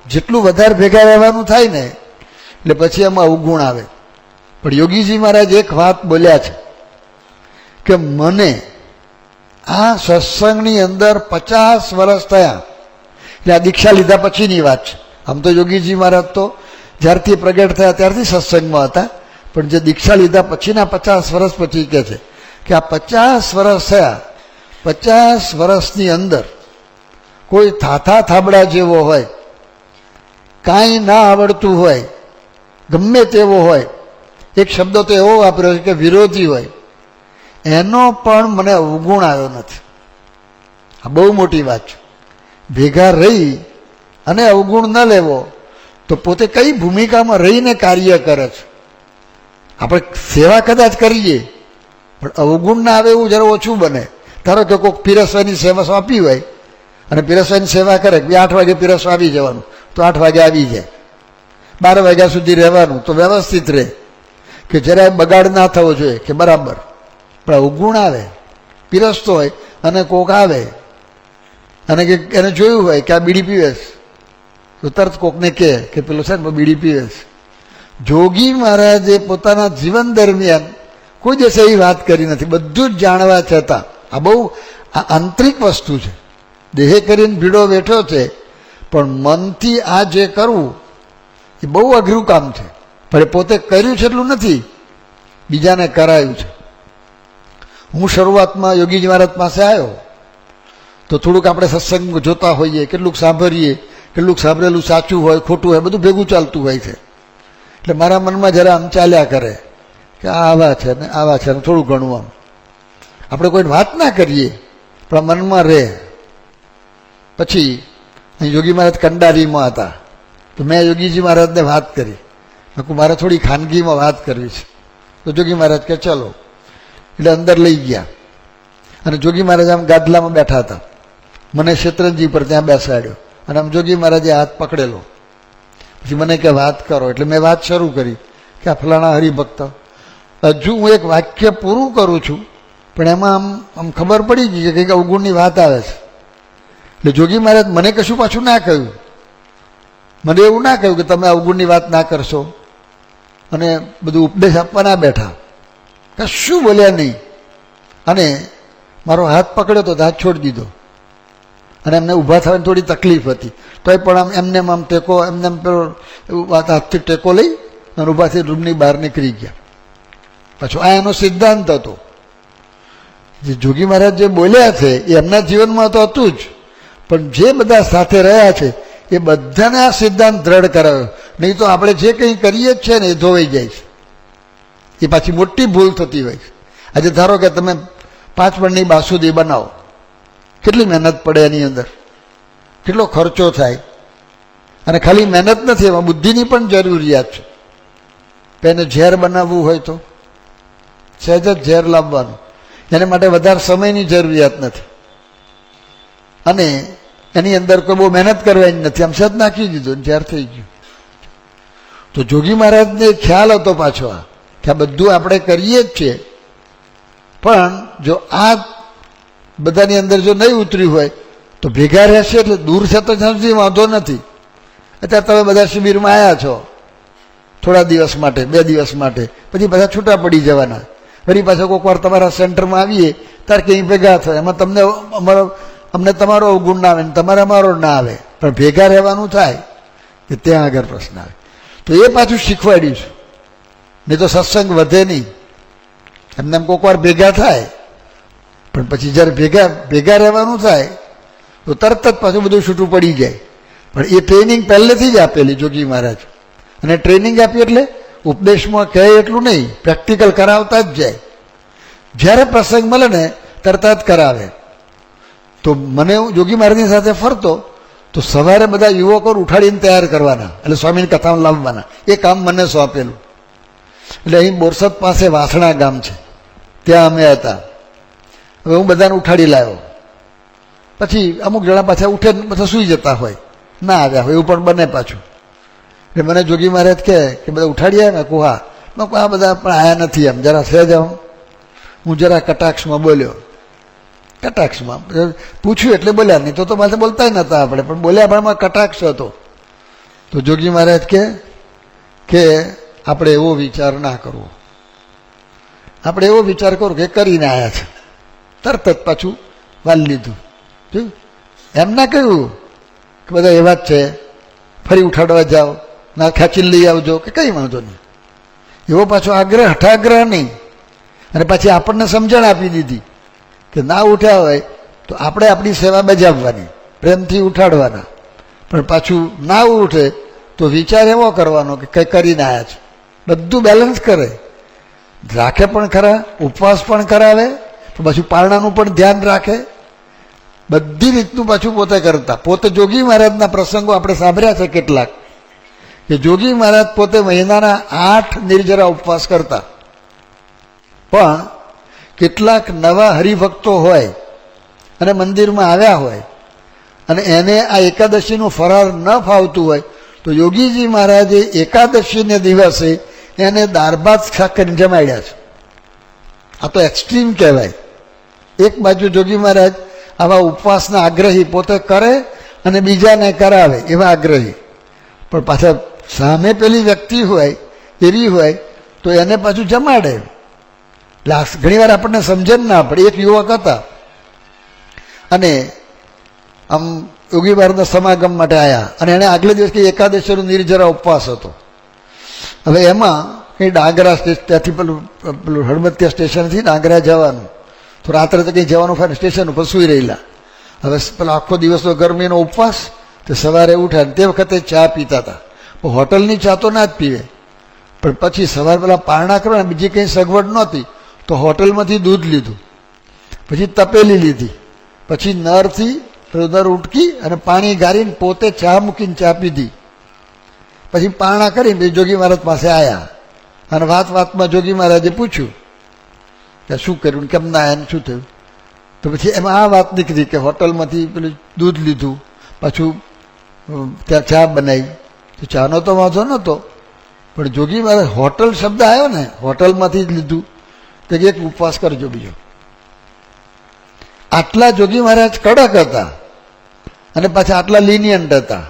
જેટલું વધારે ભેગા રહેવાનું થાય ને એટલે પછી એમાં અવગુણ આવે. પણ યોગીજી મહારાજ એક વાત બોલ્યા છે કે મને આ સત્સંગની અંદર 50 વર્ષ થયા. એટલે આ દીક્ષા લીધા પછીની વાત છે. આમ તો યોગીજી મહારાજ તો જ્યારથી પ્રગટ થયા ત્યારથી સત્સંગમાં હતા, પણ જે દીક્ષા લીધા પછીના 50 વર્ષ પછી કહે છે કે આ 50 વર્ષ થયા, 50 વર્ષની અંદર કોઈ થાથા થાબડા જેવો હોય, કાંઈ ના આવડતું હોય, ગમે તેવો હોય, એક શબ્દ તો એવો વાપર્યો છે કે વિરોધી હોય, એનો પણ મને અવગુણ આવ્યો નથી. આ બહુ મોટી વાત છે. ભેગા રહી અને અવગુણ ન લેવો તો પોતે કઈ ભૂમિકામાં રહીને કાર્ય કરે છે. આપણે સેવા કદાચ કરીએ પણ અવગુણ ના આવે એવું જરા ઓછું બને. ધારો કે કોઈક પીરસવાની સેવા સોંપી હોય અને પીરસવાની સેવા કરે કે 8 વાગે પીરસવા આવી જવાનું, તો 8 વાગે આવી જાય. 12 વાગ્યા સુધી રહેવાનું તો વ્યવસ્થિત રહે, કે જરાય બગાડ ના થવો જોઈએ, કે બરાબર. પણ અવગુણ આવે, પીરસતો હોય અને કોક આવે અને કે એને જોયું હોય કે આ બીડી પીવેશ, તો તરત કોકને કે પેલો છે ને બીડી પીવેશ. જોગી મહારાજે પોતાના જીવન દરમિયાન કોઈ દિવસે એવી વાત કરી નથી, બધું જ જાણવા છતાં. આ બહુ આંતરિક વસ્તુ છે. દેહે કરીને ભીડો બેઠો છે, પણ મનથી આ જે કરવું એ બહુ અઘરું કામ છે. પણ પોતે કર્યું છે એટલું નથી, બીજાને કરાયું છે. હું શરૂઆતમાં યોગીજી મહારાજ પાસે આવ્યો તો થોડુંક આપણે સત્સંગ જોતા હોઈએ, કેટલુંક સાંભળીએ, કેટલુંક સાંભળેલું સાચું હોય ખોટું હોય બધું ભેગું ચાલતું હોય છે. એટલે મારા મનમાં જરા આમ ચાલ્યા કરે કે આવા છે ને આવા છે ને થોડું ઘણું આમ આપણે કોઈને વાત ના કરીએ પણ મનમાં રહે. પછી અહીં યોગી મહારાજ કંડારીમાં હતા તો મેં યોગીજી મહારાજને વાત કરી, મેં કહું મારે થોડી ખાનગીમાં વાત કરવી છે. તો જોગી મહારાજ કે ચલો, એટલે અંદર લઈ ગયા અને જોગી મહારાજ આમ ગાદલામાં બેઠા હતા, મને શેત્રંજી પર ત્યાં બેસાડ્યો અને આમ જોગી મહારાજે હાથ પકડેલો. પછી મને કે વાત કરો, એટલે મેં વાત શરૂ કરી કે આ ફલાણા હરિભક્ત. હજુ હું એક વાક્ય પૂરું કરું છું પણ એમાં આમ ખબર પડી ગઈ કે કંઈક અવગુણની વાત આવે છે. એટલે જોગી મહારાજ મને કશું પાછું ના કહ્યું, મને એવું ના કહ્યું કે તમે અવગુણની વાત ના કરશો અને બધું ઉપદેશ આપવા ના બેઠા, કશું બોલ્યા નહીં. અને મારો હાથ પકડ્યો તો હાથ છોડી દીધો અને એમને ઊભા થવાની થોડી તકલીફ હતી, તોય પણ આમ એમને આમ ટેકો એમને પેલો હાથથી ટેકો લઈ અને ઊભાથી રૂમની બહાર નીકળી ગયા. પાછો આ એનો સિદ્ધાંત હતો. જે જોગી મહારાજ જે બોલ્યા છે એ એમના જીવનમાં તો હતું જ, પણ જે બધા સાથે રહ્યા છે એ બધાને આ સિદ્ધાંત દ્રઢ કરાવ્યો. નહીં તો આપણે જે કંઈ કરીએ જ છે ને એ ધોવાઈ જાય છે, એ પાછી મોટી ભૂલ થતી હોય છે. આજે ધારો કે તમે 5 મણની બાસુદી બનાવો, કેટલી મહેનત પડે એની અંદર, કેટલો ખર્ચો થાય. અને ખાલી મહેનત નથી, એમાં બુદ્ધિની પણ જરૂરિયાત છે. તો એને ઝેર બનાવવું હોય તો સહેજ જ ઝેર લાવવાનું, એને માટે વધારે સમયની જરૂરિયાત નથી અને એની અંદર કોઈ બહુ મહેનત કરવાની નથી, આમ સહેજ નાખી દીધું ઝેર થઈ ગયું. તો જોગી મહારાજને ખ્યાલ હતો પાછો આ કે આ બધું આપણે કરીએ જ છીએ, પણ જો આ બધાની અંદર જો નહીં ઉતર્યું હોય તો ભેગા રહેશે એટલે દૂર છે તો ત્યાં સુધી વાંધો નથી. અત્યારે તમે બધા શિબિરમાં આવ્યા છો થોડા દિવસ માટે, 2 દિવસ માટે, પછી બધા છૂટા પડી જવાના. ફરી પાછા કોઈક વાર તમારા સેન્ટરમાં આવીએ ત્યારે કંઈ ભેગા થાય, એમાં તમને અમને તમારો અવગુણ ના આવે ને તમારે અમારો ના આવે, પણ ભેગા રહેવાનું થાય કે ત્યાં આગળ પ્રશ્ન આવે. તો એ પાછું શીખવાડ્યું છે, નહીં તો સત્સંગ વધે નહીં. એમને એમ કોઈક વાર ભેગા થાય પણ પછી જ્યારે ભેગા રહેવાનું થાય તો તરત જ પાછું બધું છૂટું પડી જાય. પણ એ ટ્રેનિંગ પહેલેથી જ આપેલી જોગી મહારાજ, અને ટ્રેનિંગ આપી એટલે ઉપદેશમાં કહે એટલું નહીં, પ્રેક્ટિકલ કરાવતા જ જાય. જ્યારે પ્રસંગ મળે ને તરત જ કરાવે. તો મને જોગી મહારાજની સાથે ફરતો તો સવારે બધા યુવકો ઉઠાડીને તૈયાર કરવાના, એટલે સ્વામીની કથામાં લાવવાના, એ કામ મને સોંપેલું. એટલે અહીં બોરસદ પાસે વાસણા ગામ છે, ત્યાં અમે હતા. હવે હું બધાને ઉઠાડી લાવ્યો, પછી અમુક જણા પાછા ઉઠે બધા સૂઈ જતા હોય, ના આવ્યા હોય એવું પણ બને પાછું. એટલે મને જોગી મહારાજ કહે કે બધા ઉઠાડી આવ્યા? મેં કહું હા. મેં કહું આ બધા પણ આવ્યા નથી, એમ જરા સહેજ હું જરા કટાક્ષમાં બોલ્યો. કટાક્ષમાં પૂછ્યું એટલે બોલ્યા, નહીં તો માથે બોલતા નહોતા આપણે, પણ બોલ્યા પણ એમાં કટાક્ષ હતો. તો જોગી મહારાજ કે આપણે એવો વિચાર ના કરવો, આપણે એવો વિચાર કરો કે કરીને આવ્યા છે. તરત જ પાછું વાલી લીધું. એમ ના કહ્યું કે બધા એવા જ છે, ફરી ઉઠાડવા જાઓ, ના ખેંચીને લઈ આવજો કે કંઈ વાંધો નહીં. એવો પાછો આગ્રહ, હઠાગ્રહ નહીં. અને પછી આપણને સમજણ આપી દીધી કે ના ઉઠ્યા હોય તો આપણે આપણી સેવા બજાવવાની, પ્રેમથી ઉઠાડવાના. પણ પાછું ના ઉઠે તો વિચાર એવો કરવાનો કે કંઈ કરીને આવ્યા છે. બધું બેલેન્સ કરે, રાખે પણ ખરા, ઉપવાસ પણ કરાવે, તો પાછું પારણાનું પણ ધ્યાન રાખે, બધી રીતનું પાછું પોતે કરતા. પોતે જોગી મહારાજના પ્રસંગો આપણે સાંભળ્યા છે કેટલાક, કે જોગી મહારાજ પોતે મહિનાના 8 નિર્જરા ઉપવાસ કરતા, પણ કેટલાક નવા હરિભક્તો હોય અને મંદિરમાં આવ્યા હોય અને એને આ એકાદશીનું ફરાળ ન ફાવતું હોય તો યોગીજી મહારાજે એકાદશીને દિવસે એને દાળ ભાત શાક કરીને જમાડ્યા છે. આ તો એક્સ્ટ્રીમ કહેવાય. એક બાજુ જોગી મહારાજ આવા ઉપવાસના આગ્રહી પોતે કરે અને બીજાને કરાવે એવા આગ્રહી, પણ પાછા સામે પેલી વ્યક્તિ હોય એવી હોય તો એને પાછું જમાડે. ઘણી વાર આપણને સમજણ ના પડે. એક યુવક હતા અને આમ યોગી મહારાજના સમાગમ માટે આવ્યા અને એને આગલે દિવસ કંઈ એકાદશીનો નિર્જરા ઉપવાસ હતો. હવે એમાં કંઈ ડાંગરા ત્યાંથી પેલું હળમતિયા સ્ટેશનથી ડાંગરા જવાનું, તો રાત્રે તો કંઈ જવાનું થાય સ્ટેશન ઉપર સૂઈ રહેલા. હવે પેલો આખો દિવસનો ગરમીનો ઉપવાસ, તો સવારે ઉઠ્યા ને તે વખતે ચા પીતા હતા. પણ હોટલની ચા તો ના જ પીવે, પણ પછી સવારે પેલા પારણા કરવા બીજી કંઈ સગવડ નહોતી તો હોટલમાંથી દૂધ લીધું, પછી તપેલી લીધી, પછી નરથી નર ઉટકી અને પાણી ગાળીને પોતે ચા મૂકીને ચા પીધી. પછી પારણા કરીને જોગી મહારાજ પાસે આવ્યા અને વાતમાં જોગી મહારાજે પૂછ્યું કે શું કર્યું, કેમ ના આવ્યા, શું થયું? તો પછી એમાં આ વાત નીકળી કે હોટલમાંથી પેલું દૂધ લીધું, પાછું ત્યાં ચા બનાવી. તો ચાનો તો વાંધો નહોતો, પણ જોગી મહારાજ હોટલ શબ્દ આવ્યો ને, હોટલમાંથી જ લીધું તો એક ઉપવાસ કરજો બીજો. આટલા જોગી મહારાજ કડક હતા અને પાછા આટલા લિનિયન્ટ હતા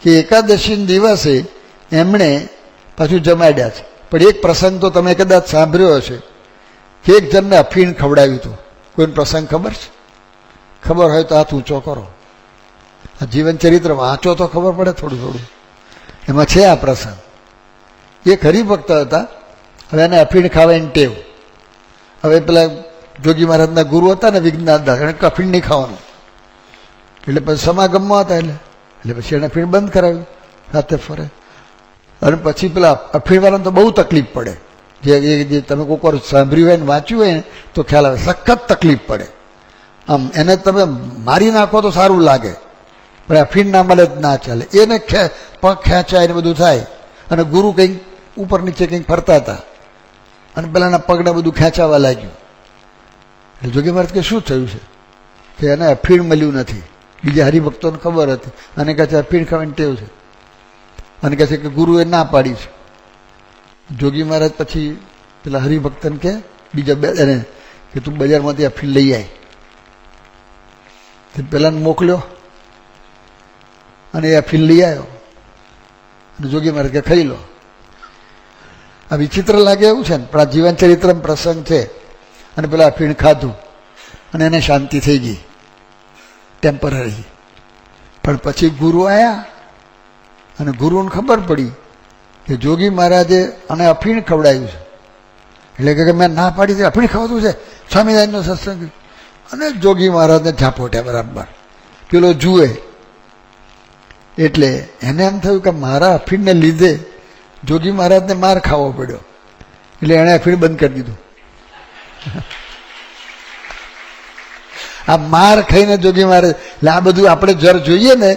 કે એકાદશી દિવસે એમણે પાછું જમાડ્યા છે. પણ એક પ્રસંગ તો તમે કદાચ સાંભળ્યો હશે કે એક જણને અફીણ ખવડાવ્યું હતું. કોઈને પ્રસંગ ખબર છે? ખબર હોય તો હાથ ઊંચો કરો. આ જીવન ચરિત્ર વાંચો તો ખબર પડે થોડું થોડું. એમાં છે આ પ્રસંગ. એક હરિભક્ત હતા, હવે એને અફીણ ખાવાની ટેવ. હવે પેલા જોગી મહારાજના ગુરુ હતા ને વિજ્ઞાનદાસ, એને અફીણ નહીં ખાવાનું. એટલે પછી સમાગમમાં હતા એટલે પછી એને અફીણ બંધ કરાવ્યું, સાથે ફરે. અને પછી પેલા અફીણવાળાને તો બહુ તકલીફ પડે. જે તમે કોઈક વાર સાંભળ્યું હોય ને વાંચ્યું હોય ને તો ખ્યાલ આવે, સખત તકલીફ પડે. આમ એને તમે મારી નાખો તો સારું લાગે, પણ અફીણ ના મળે જ ના ચાલે. એને પગ ખેંચાય ને બધું થાય. અને ગુરુ કંઈક ઉપર નીચે કંઈક ફરતા હતા અને પેલાના પગને બધું ખેંચાવા લાગ્યું. એટલે જોગી મહારાજ કે શું થયું છે? કે એને અફીણ મળ્યું નથી. બીજા હરિભક્તોને ખબર હતી અને કહે છે અફીણ ખાવાની ટેવ છે, અને કહે છે કે ગુરુએ ના પાડી છે. જોગી મહારાજ પછી પેલા હરિભક્તને કે બીજા બે એને કે તું બજારમાંથી અફીણ લઈ આય. તે પેલાને મોકલ્યો અને એ અફીણ લઈ આવ્યો અને જોગી મહારાજ કે ખાઈ લો. આ વિચિત્ર લાગે એવું છે ને, પણ આ જીવન ચરિત્ર પ્રસંગ છે. અને પેલા અફીણ ખાધું અને એને શાંતિ થઈ ગઈ ટેમ્પરરી. પણ પછી ગુરુ આવ્યા અને ગુરુને ખબર પડી કે જોગી મહારાજે અને અફીણ ખવડાવ્યું છે. એટલે કે મેં ના પાડી છે, અફીણ ખાવાતું છે, સ્વામિનારાયણનો સત્સંગ. અને જોગી મહારાજને ઝાપોટ્યા બરાબર. પેલો જુએ એટલે એને એમ થયું કે મારા અફીણને લીધે જોગી મહારાજને માર ખાવો પડ્યો. એટલે એણે અફીણ બંધ કરી દીધું. આ માર ખાઈને જોગી મહારાજ. એટલે આ બધું આપણે જર જોઈએ ને,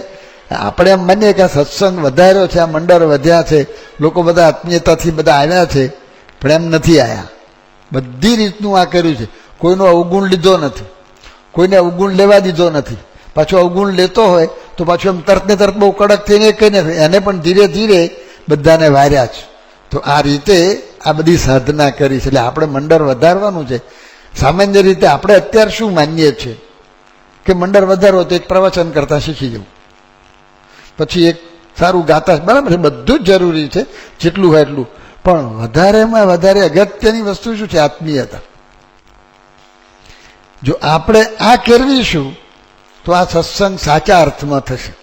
આપણે એમ માનીએ કે આ સત્સંગ વધાર્યો છે, આ મંડળ વધ્યા છે, લોકો બધા આત્મીયતાથી બધા આવ્યા છે, પણ એમ નથી આવ્યા. બધી રીતનું આ કર્યું છે. કોઈનો અવગુણ લીધો નથી, કોઈને અવગુણ લેવા દીધો નથી. પાછો અવગુણ લેતો હોય તો પાછું એમ તરત ને તરત બહુ કડક થઈને કહીને એને પણ ધીરે ધીરે બધાને વાર્યા છે. તો આ રીતે આ બધી સાધના કરી છે. એટલે આપણે મંડળ વધારવાનું છે. સામાન્ય રીતે આપણે અત્યારે શું માનીએ છીએ કે મંડળ વધારો તો એક પ્રવચન કરતા શીખી જવું, પછી એક સારું ગાતા, બરાબર છે, બધું જ જરૂરી છે જેટલું હોય એટલું. પણ વધારેમાં વધારે અગત્યની વસ્તુ શું છે? આત્મીયતા. જો આપણે આ કેળવીશું તો આ સત્સંગ સાચા અર્થમાં થશે.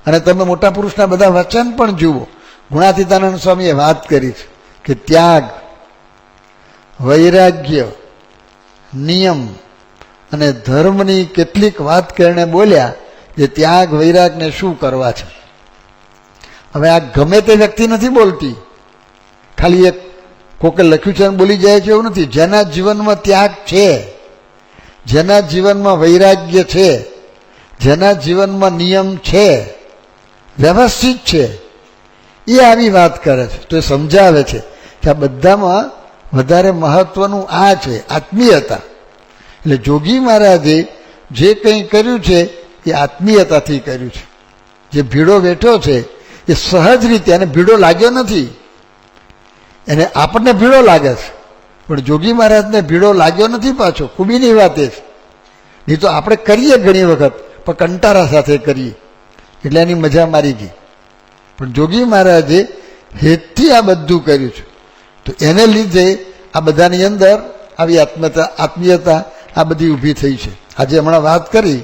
અને તમે મોટા પુરુષના બધા વચન પણ જુઓ. ગુણાતીતાનંદ સ્વામીએ વાત કરી છે કે ત્યાગ, વૈરાગ્ય, નિયમ અને ધર્મની કેટલીક વાત કરીને બોલ્યા જે ત્યાગ વૈરાગને શું કરવા છે. હવે આ ગમે તે વ્યક્તિ નથી બોલતી, ખાલી એક કોકે લખ્યું છે બોલી જાય છે એવું નથી. જેના જીવનમાં ત્યાગ છે, જેના જીવનમાં વૈરાગ્ય છે, જેના જીવનમાં નિયમ છે, વ્યવસ્થિત છે, એ આવી વાત કરે છે. તો એ સમજાવે છે કે આ બધામાં વધારે મહત્વનું આ છે, આત્મીયતા. એટલે જોગી મહારાજે જે કંઈ કર્યું છે એ આત્મીયતાથી કર્યું છે. જે ભીડો બેઠો છે એ સહજ રીતે, એને ભીડો લાગ્યો નથી. એને આપણને ભીડો લાગે છે, પણ જોગી મહારાજને ભીડો લાગ્યો નથી. પાછો ખૂબીની વાત એ છે. નહીં તો આપણે કરીએ ઘણી વખત, પણ કંટારા સાથે કરીએ એટલે એની મજા મારી ગઈ. પણ જોગી મહારાજે હેતથી આ બધું કર્યું છે, તો એને લીધે આ બધાની અંદર આવી આત્મીયતા આ બધી ઊભી થઈ છે. આજે હમણાં વાત કરી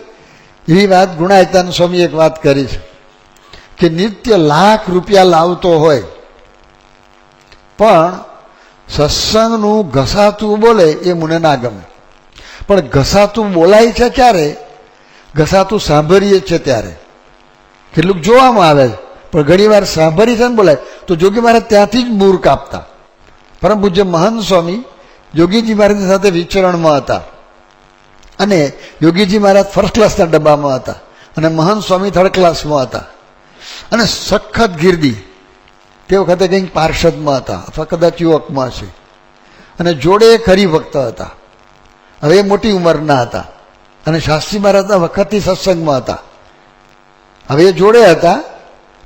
એવી વાત ગુણાયતાન સ્વામી એક વાત કરી છે કે નિત્ય લાખ રૂપિયા લાવતો હોય પણ સત્સંગનું ઘસાતું બોલે એ મને ના ગમે. પણ ઘસાતું બોલાય છે ક્યારે? ઘસાતું સાંભળીએ છે ત્યારે. કેટલુંક જોવામાં આવે છે, પણ ઘણી વાર સાંભળી છે ને બોલાય. તો જોગી મહારાજ ત્યાંથી જ મૂર કાપતા. પરમ પૂજ્ય મહંત સ્વામી યોગીજી મહારાજની સાથે વિચરણમાં હતા અને યોગીજી મહારાજ ફર્સ્ટ ક્લાસના ડબ્બામાં હતા અને મહંત સ્વામી થર્ડ ક્લાસમાં હતા અને સખત ગીર્દી. તે વખતે કંઈક પાર્ષદમાં હતા અથવા કદાચ યુવકમાં છે અને જોડે એક હરિભક્ત હતા. હવે એ મોટી ઉંમરના હતા અને શાસ્ત્રી મહારાજના વખતથી સત્સંગમાં હતા. હવે એ જોડે હતા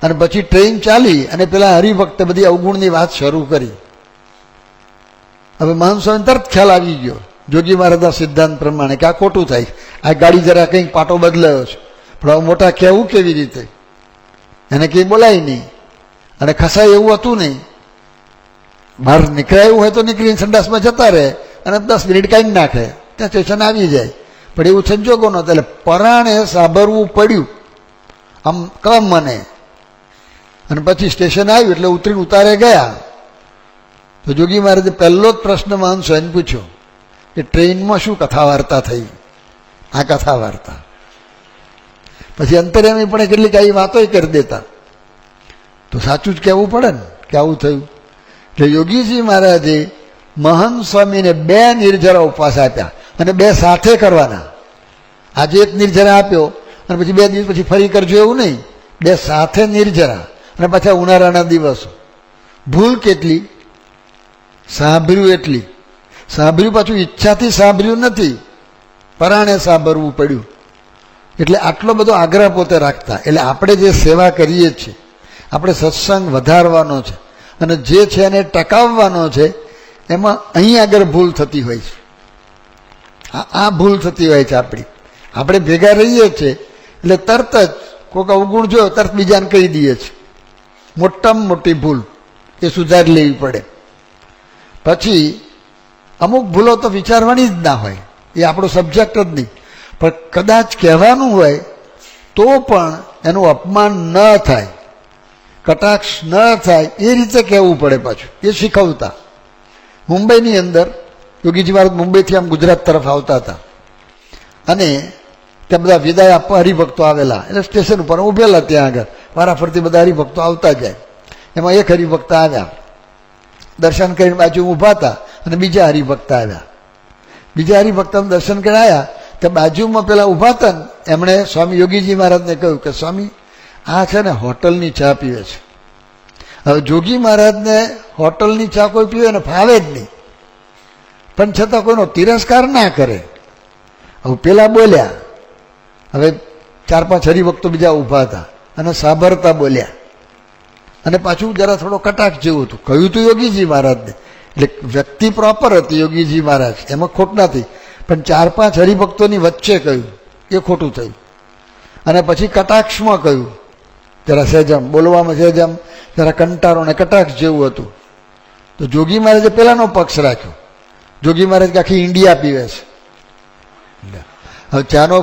અને પછી ટ્રેન ચાલી અને પેલા હરિભક્તે બધી અવગુણની વાત શરૂ કરી. હવે મહંત સ્વામી તરત ખ્યાલ આવી ગયો જોગી મહારાજના સિદ્ધાંત પ્રમાણે કે આ ખોટું થાય, આ ગાડી જરા કંઈક પાટો બદલાયો છે, પણ હવે મોટા કહેવું કેવી રીતે? એને કંઈ બોલાય નહીં અને ખસાય એવું હતું નહીં. બહાર નીકળ્યા એવું હોય તો નીકળીને સંડાસમાં જતા રહે અને 10 મિનિટ કાઢી નાખે, ત્યાં સ્ટેશન આવી જાય. પણ એવું સંજોગો નહોતા એટલે પરાણે સાંભળવું પડ્યું આમ કમ મને. અને પછી સ્ટેશન આવ્યું એટલે ઉતરીને ઉતારે ગયા. તો જોગી મહારાજે પહેલો જ પ્રશ્ન મહંત સ્વામીને પૂછ્યો કે ટ્રેનમાં શું કથા વાર્તા થઈ? આ કથા વાર્તા. પછી અંતર્યામી પણ કેટલીક આવી વાતો કરી દેતા. તો સાચું જ કહેવું પડે ને કે આવું થયું. એટલે યોગીજી મહારાજે મહંત સ્વામીને 2 નિર્જરા ઉપવાસ આપ્યા અને 2 સાથે કરવાના. આજે એક નિર્જરા આપ્યો અને પછી 2 દિવસ પછી ફરી કરજો એવું નહીં. 2 સાથે નિર્જરા અને પાછા ઉનાળાના દિવસો. ભૂલ કેટલી? સાંભળ્યું એટલી. સાંભળ્યું પાછું ઈચ્છાથી સાંભળ્યું નથી, પરાણે સાંભળવું પડ્યું. એટલે આટલો બધો આગ્રહ પોતે રાખતા. એટલે આપણે જે સેવા કરીએ છીએ, આપણે સત્સંગ વધારવાનો છે અને જે છે એને ટકાવવાનો છે, એમાં અહીં આગળ ભૂલ થતી હોય છે. આ ભૂલ થતી હોય છે આપણી. આપણે ભેગા રહીએ છીએ એટલે તરત જ કોઈક અવગુણ જોયો તરત બીજાને કહી દઈએ છીએ. મોટામાં મોટી ભૂલ એ સુધારી લેવી પડે. પછી અમુક ભૂલો તો વિચારવાની જ ના હોય, એ આપણો સબ્જેક્ટ જ નહીં. પણ કદાચ કહેવાનું હોય તો પણ એનું અપમાન ન થાય, કટાક્ષ ન થાય એ રીતે કહેવું પડે. પાછું એ શીખવતા. મુંબઈની અંદર યોગીજી મહારાજ મુંબઈથી આમ ગુજરાત તરફ આવતા હતા અને ત્યાં બધા વિદાય આપવા હરિભક્તો આવેલા. એટલે સ્ટેશન ઉપર ઉભેલા ત્યાં આગળ વારાફરતી બધા હરિભક્તો આવતા જાય. એમાં એક હરિભક્ત આવ્યા, દર્શન કરીને બાજુ ઊભા હતા અને બીજા હરિભક્ત આવ્યા. બીજા હરિભક્તને દર્શન કરીને આવ્યા તો બાજુમાં પેલા ઊભા હતા ને એમણે સ્વામી યોગીજી મહારાજને કહ્યું કે સ્વામી આ છે ને હોટલની ચા પીવે છે. હવે જોગી મહારાજને હોટલની ચા કોઈ પીવે ને ફાવે જ નહીં, પણ છતાં કોઈનો તિરસ્કાર ના કરે. હવે પેલા બોલ્યા. હવે 4-5 હરિભક્તો બીજા ઊભા હતા અને સાંભળતા બોલ્યા અને પાછું જરા થોડો કટાક્ષ જેવું હતું. કહ્યું હતું યોગીજી મહારાજને, એટલે વ્યક્તિ પ્રોપર હતી યોગીજી મહારાજ, એમાં ખોટ નથી. પણ 4-5 હરિભક્તોની વચ્ચે કહ્યું એ ખોટું થયું. અને પછી કટાક્ષમાં કહ્યું, જરા સહેજામ બોલવામાં સહેજામ જરા કંટાળો અને કટાક્ષ જેવું હતું. તો જોગી મહારાજે પેલાનો પક્ષ રાખ્યો. જોગી મહારાજ કે આખી ઇન્ડિયા પીવે છે. હવે ચાનો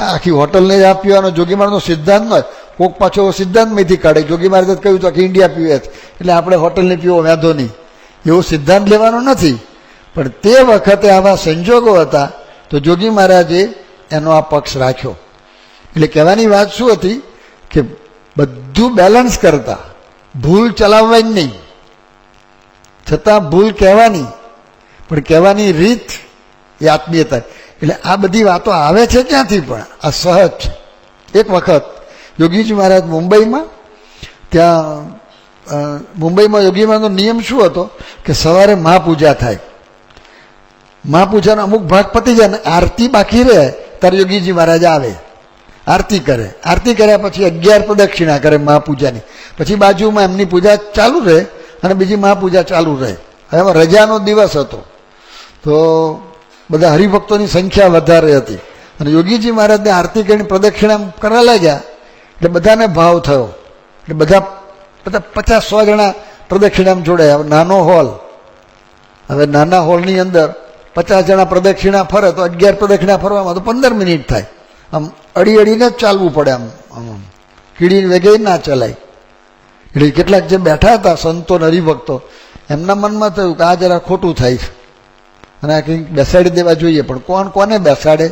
આખી હોટલને જ આ પીવાનો જોગી મહારાજનો સિદ્ધાંત ન હોય. કોક પાછો સિદ્ધાંતમાંથી કાઢે. જોગી મહારાજે કહ્યું તો આખી ઇન્ડિયા પીવે છે એટલે આપણે હોટલને પીવો વાંધો નહીં, એવો સિદ્ધાંત લેવાનો નથી. પણ તે વખતે આવા સંજોગો હતા તો જોગી મહારાજે એનો આ પક્ષ રાખ્યો. એટલે કહેવાની વાત શું હતી કે બધું બેલેન્સ કરતા, ભૂલ ચલાવવા જ નહીં, છતાં ભૂલ કહેવાની, પણ કહેવાની રીત એ આત્મીયતા. એટલે આ બધી વાતો આવે છે ક્યાંથી? પણ આ સહજ છે. એક વખત યોગીજી મહારાજ મુંબઈમાં, ત્યાં મુંબઈમાં યોગી મહારાજનો નિયમ શું હતો કે સવારે મહાપૂજા થાય. મહાપૂજાનો અમુક ભાગ પતી જાય ને આરતી બાકી રહે ત્યારે યોગીજી મહારાજ આવે, આરતી કરે. આરતી કર્યા પછી 11 પ્રદક્ષિણા કરે મહાપૂજાની. પછી બાજુમાં એમની પૂજા ચાલુ રહે અને બીજી મહાપૂજા ચાલુ રહે. હવે રજાનો દિવસ હતો તો બધા હરિભક્તોની સંખ્યા વધારે હતી અને યોગીજી મહારાજને આરતી કરીને પ્રદક્ષિણા કરવા લાગ્યા એટલે બધાને ભાવ થયો. એટલે બધા 50-100 જણા પ્રદક્ષિણામાં જોડાયા. નાનો હોલ, હવે નાના હોલની અંદર 50 જણા પ્રદક્ષિણા ફરે તો 11 પ્રદક્ષિણા ફરવામાં તો 15 મિનિટ થાય. આમ અડીને જ ચાલવું પડે, આમ કીડી વેગે ના ચલાય. એટલે કેટલાક જે બેઠા હતા સંતો હરિભક્તો એમના મનમાં થયું કે આ જરા ખોટું થાય છે અને આ કંઈક બેસાડી દેવા જોઈએ. પણ કોણ કોને બેસાડે?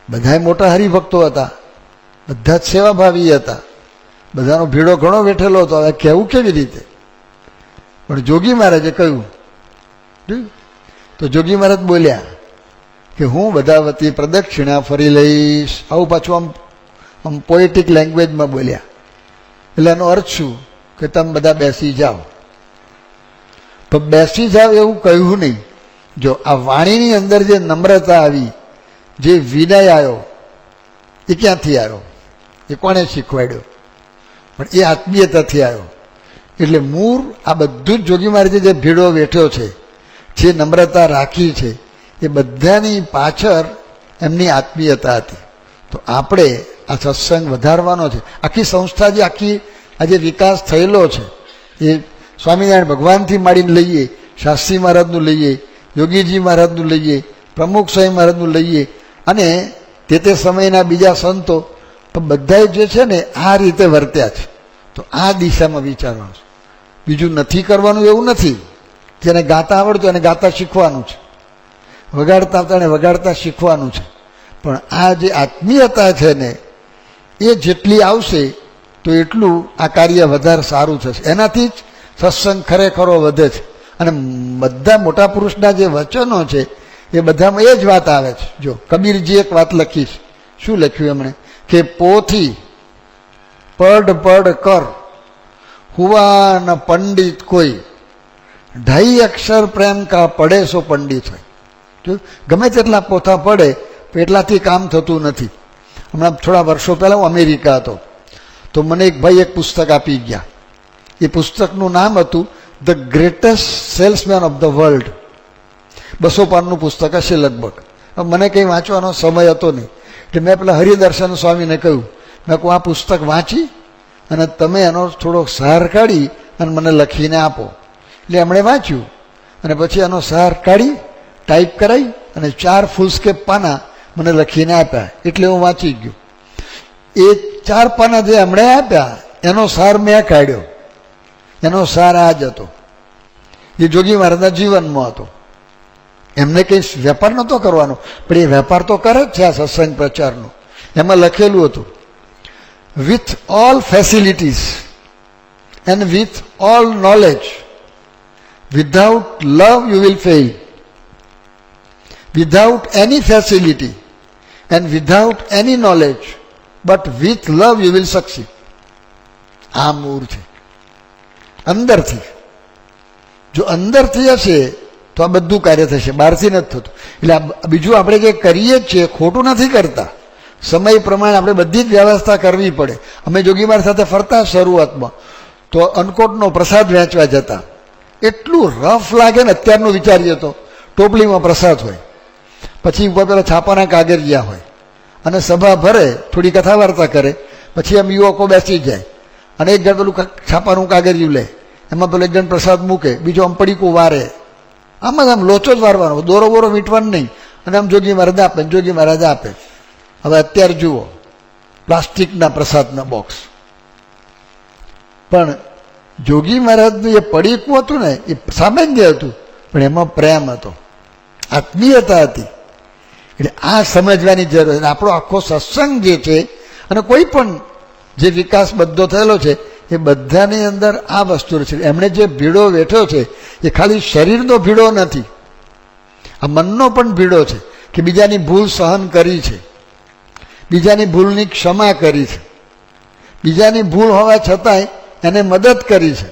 બધા મોટા હરિભક્તો હતા, બધા જ સેવાભાવી હતા, બધાનો ભીડો ઘણો બેઠેલો હતો. હવે કહેવું કેવી રીતે? પણ જોગી મહારાજે કહ્યું. તો જોગી મહારાજ બોલ્યા કે હું બધા વતી પ્રદક્ષિણા ફરી લઈશ. આવું પાછું આમ પોએટિક લેંગ્વેજમાં બોલ્યા. એટલે એનો અર્થ શું કે તમે બધા બેસી જાઓ. તો બેસી જાઓ એવું કહ્યું નહીં. જો આ વાણીની અંદર જે નમ્રતા આવી, જે વિનય આવ્યો, એ ક્યાંથી આવ્યો? એ કોણે શીખવાડ્યો? પણ એ આત્મીયતાથી આવ્યો. એટલે મૂળ આ બધું જ જોગી મહારાજે જે ભીડો બેઠ્યો છે, જે નમ્રતા રાખી છે, એ બધાની પાછળ એમની આત્મીયતા હતી. તો આપણે આ સત્સંગ વધારવાનો છે. આખી સંસ્થા જે આ જે વિકાસ થયેલો છે એ સ્વામિનારાયણ ભગવાનથી માંડીને લઈએ, શાસ્ત્રી મહારાજનું લઈએ, યોગીજી મહારાજનું લઈએ, પ્રમુખ સ્વામી મહારાજનું લઈએ અને તે સમયના બીજા સંતો, તો બધા જે છે ને આ રીતે વર્ત્યા છે. તો આ દિશામાં વિચારવાનું છે. બીજું નથી કરવાનું એવું નથી. જેને ગાતા આવડતું એને ગાતા શીખવાનું છે, વગાડતા આવતા એને વગાડતા શીખવાનું છે. પણ આ જે આત્મીયતા છે ને એ જેટલી આવશે તો એટલું આ કાર્ય વધારે સારું થશે. એનાથી જ સત્સંગ ખરેખરો વધે છે. અને બધા મોટા પુરુષના જે વચનો છે એ બધામાં એ જ વાત આવે છે. જો કબીરજી એક વાત લખી છે. શું લખ્યું એમણે? કે પોથી પડ કર હુવા ન પંડિત કોઈ, 2.5 અક્ષર પ્રેમ કા પડે સો પંડિત હોય. જો ગમે તેટલા પોથા પડે એટલાથી કામ થતું નથી. હમણાં થોડા વર્ષો પહેલાં હું અમેરિકા હતો તો મને એક ભાઈ એક પુસ્તક આપી ગયા. એ પુસ્તકનું નામ હતું the greatest salesman of the world. 200 પાનનું પુસ્તક હશે લગભગ. મને કંઈ વાંચવાનો સમય હતો નહીં એટલે મેં પેલા હરિદર્શન સ્વામીને કહ્યું, મેં કહું આ પુસ્તક વાંચી અને તમે એનો થોડોક સાર કાઢી અને મને લખીને આપો. એટલે એમણે વાંચ્યું અને પછી એનો સાર કાઢી ટાઈપ કરાવી અને 4 ફૂલસ્કેપ પાના મને લખીને આપ્યા. એટલે હું વાંચી ગયો. એ 4 પાના જે એમણે આપ્યા એનો સાર મેં કાઢ્યો. એનો સાર આ જ હતો. એ જોગી મહારાજના જીવનમાં હતો. એમને કંઈ વેપાર નહોતો કરવાનો, પણ એ વેપાર તો કરે જ છે આ સત્સંગ પ્રચારનો. એમાં લખેલું હતું, with all facilities and with all knowledge, without love you will fail. Without any facility and without any knowledge, but with love you will succeed. આ મૂળ છે અંદરથી. જો અંદરથી હશે તો આ બધું કાર્ય થશે, બહારથી નથી થતું. એટલે બીજું આપણે જે કરીએ જ છીએ ખોટું નથી કરતા. સમય પ્રમાણે આપણે બધી જ વ્યવસ્થા કરવી પડે. અમે જોગીમાર સાથે ફરતા શરૂઆતમાં તો અનકોટનો પ્રસાદ વેચવા જતા. એટલું રફ લાગે ને અત્યારનું વિચારીએ તો. ટોપલીમાં પ્રસાદ હોય, પછી ઉપર પેલા છાપાના કાગળિયા હોય અને સભા ભરે, થોડી કથા વાર્તા કરે, પછી એમ યુવકો બેસી જાય અને એક જણ પેલું છાપાનું કાગળિયું લે, એમાં પેલો એક જણ પ્રસાદ મૂકે, બીજો આમ પડીકું વારે. આમ જ આમ લોચો જ વારવાનો, દોરો બોરો વીંટવાનો નહીં. અને આમ જોગી મહારાજ આપે, જોગી મહારાજ આપે. હવે અત્યારે જુઓ પ્લાસ્ટિકના પ્રસાદના બોક્સ. પણ જોગી મહારાજનું એ પડીકું હતું ને એ સામાન્ય હતું, પણ એમાં પ્રેમ હતો, આત્મીયતા હતી. એટલે આ સમજવાની જરૂર. આપણો આખો સત્સંગ જે છે અને કોઈ પણ જે વિકાસ બધો થયેલો છે એ બધાની અંદર આ વસ્તુ છે. એમણે જે ભીડો વેઠ્યો છે એ ખાલી શરીરનો ભીડો નથી, આ મનનો પણ ભીડો છે કે બીજાની ભૂલ સહન કરી છે, બીજાની ભૂલની ક્ષમા કરી છે, બીજાની ભૂલ હોવા છતાંય એને મદદ કરી છે.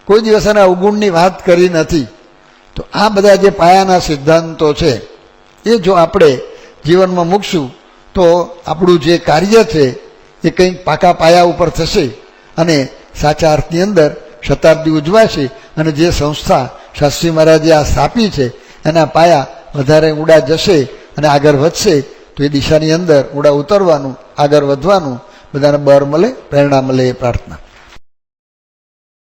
કોઈ દિવસ એના અવગુણની વાત કરી નથી. તો આ બધા જે પાયાના સિદ્ધાંતો છે એ જો આપણે જીવનમાં મૂકશું તો આપણું જે કાર્ય છે એ કંઈક પાકા પાયા ઉપર થશે અને સાચા અર્થની અંદર શતાબ્દી ઉજવાશે અને જે સંસ્થા શાસ્ત્રી મહારાજે આ સ્થાપી છે એના પાયા વધારે ઊંડા જશે અને આગળ વધશે તો એ દિશાની અંદર ઊંડા ઉતરવાનું, આગળ વધવાનું બધાને બળ મળે, પ્રેરણા મળે એ પ્રાર્થના.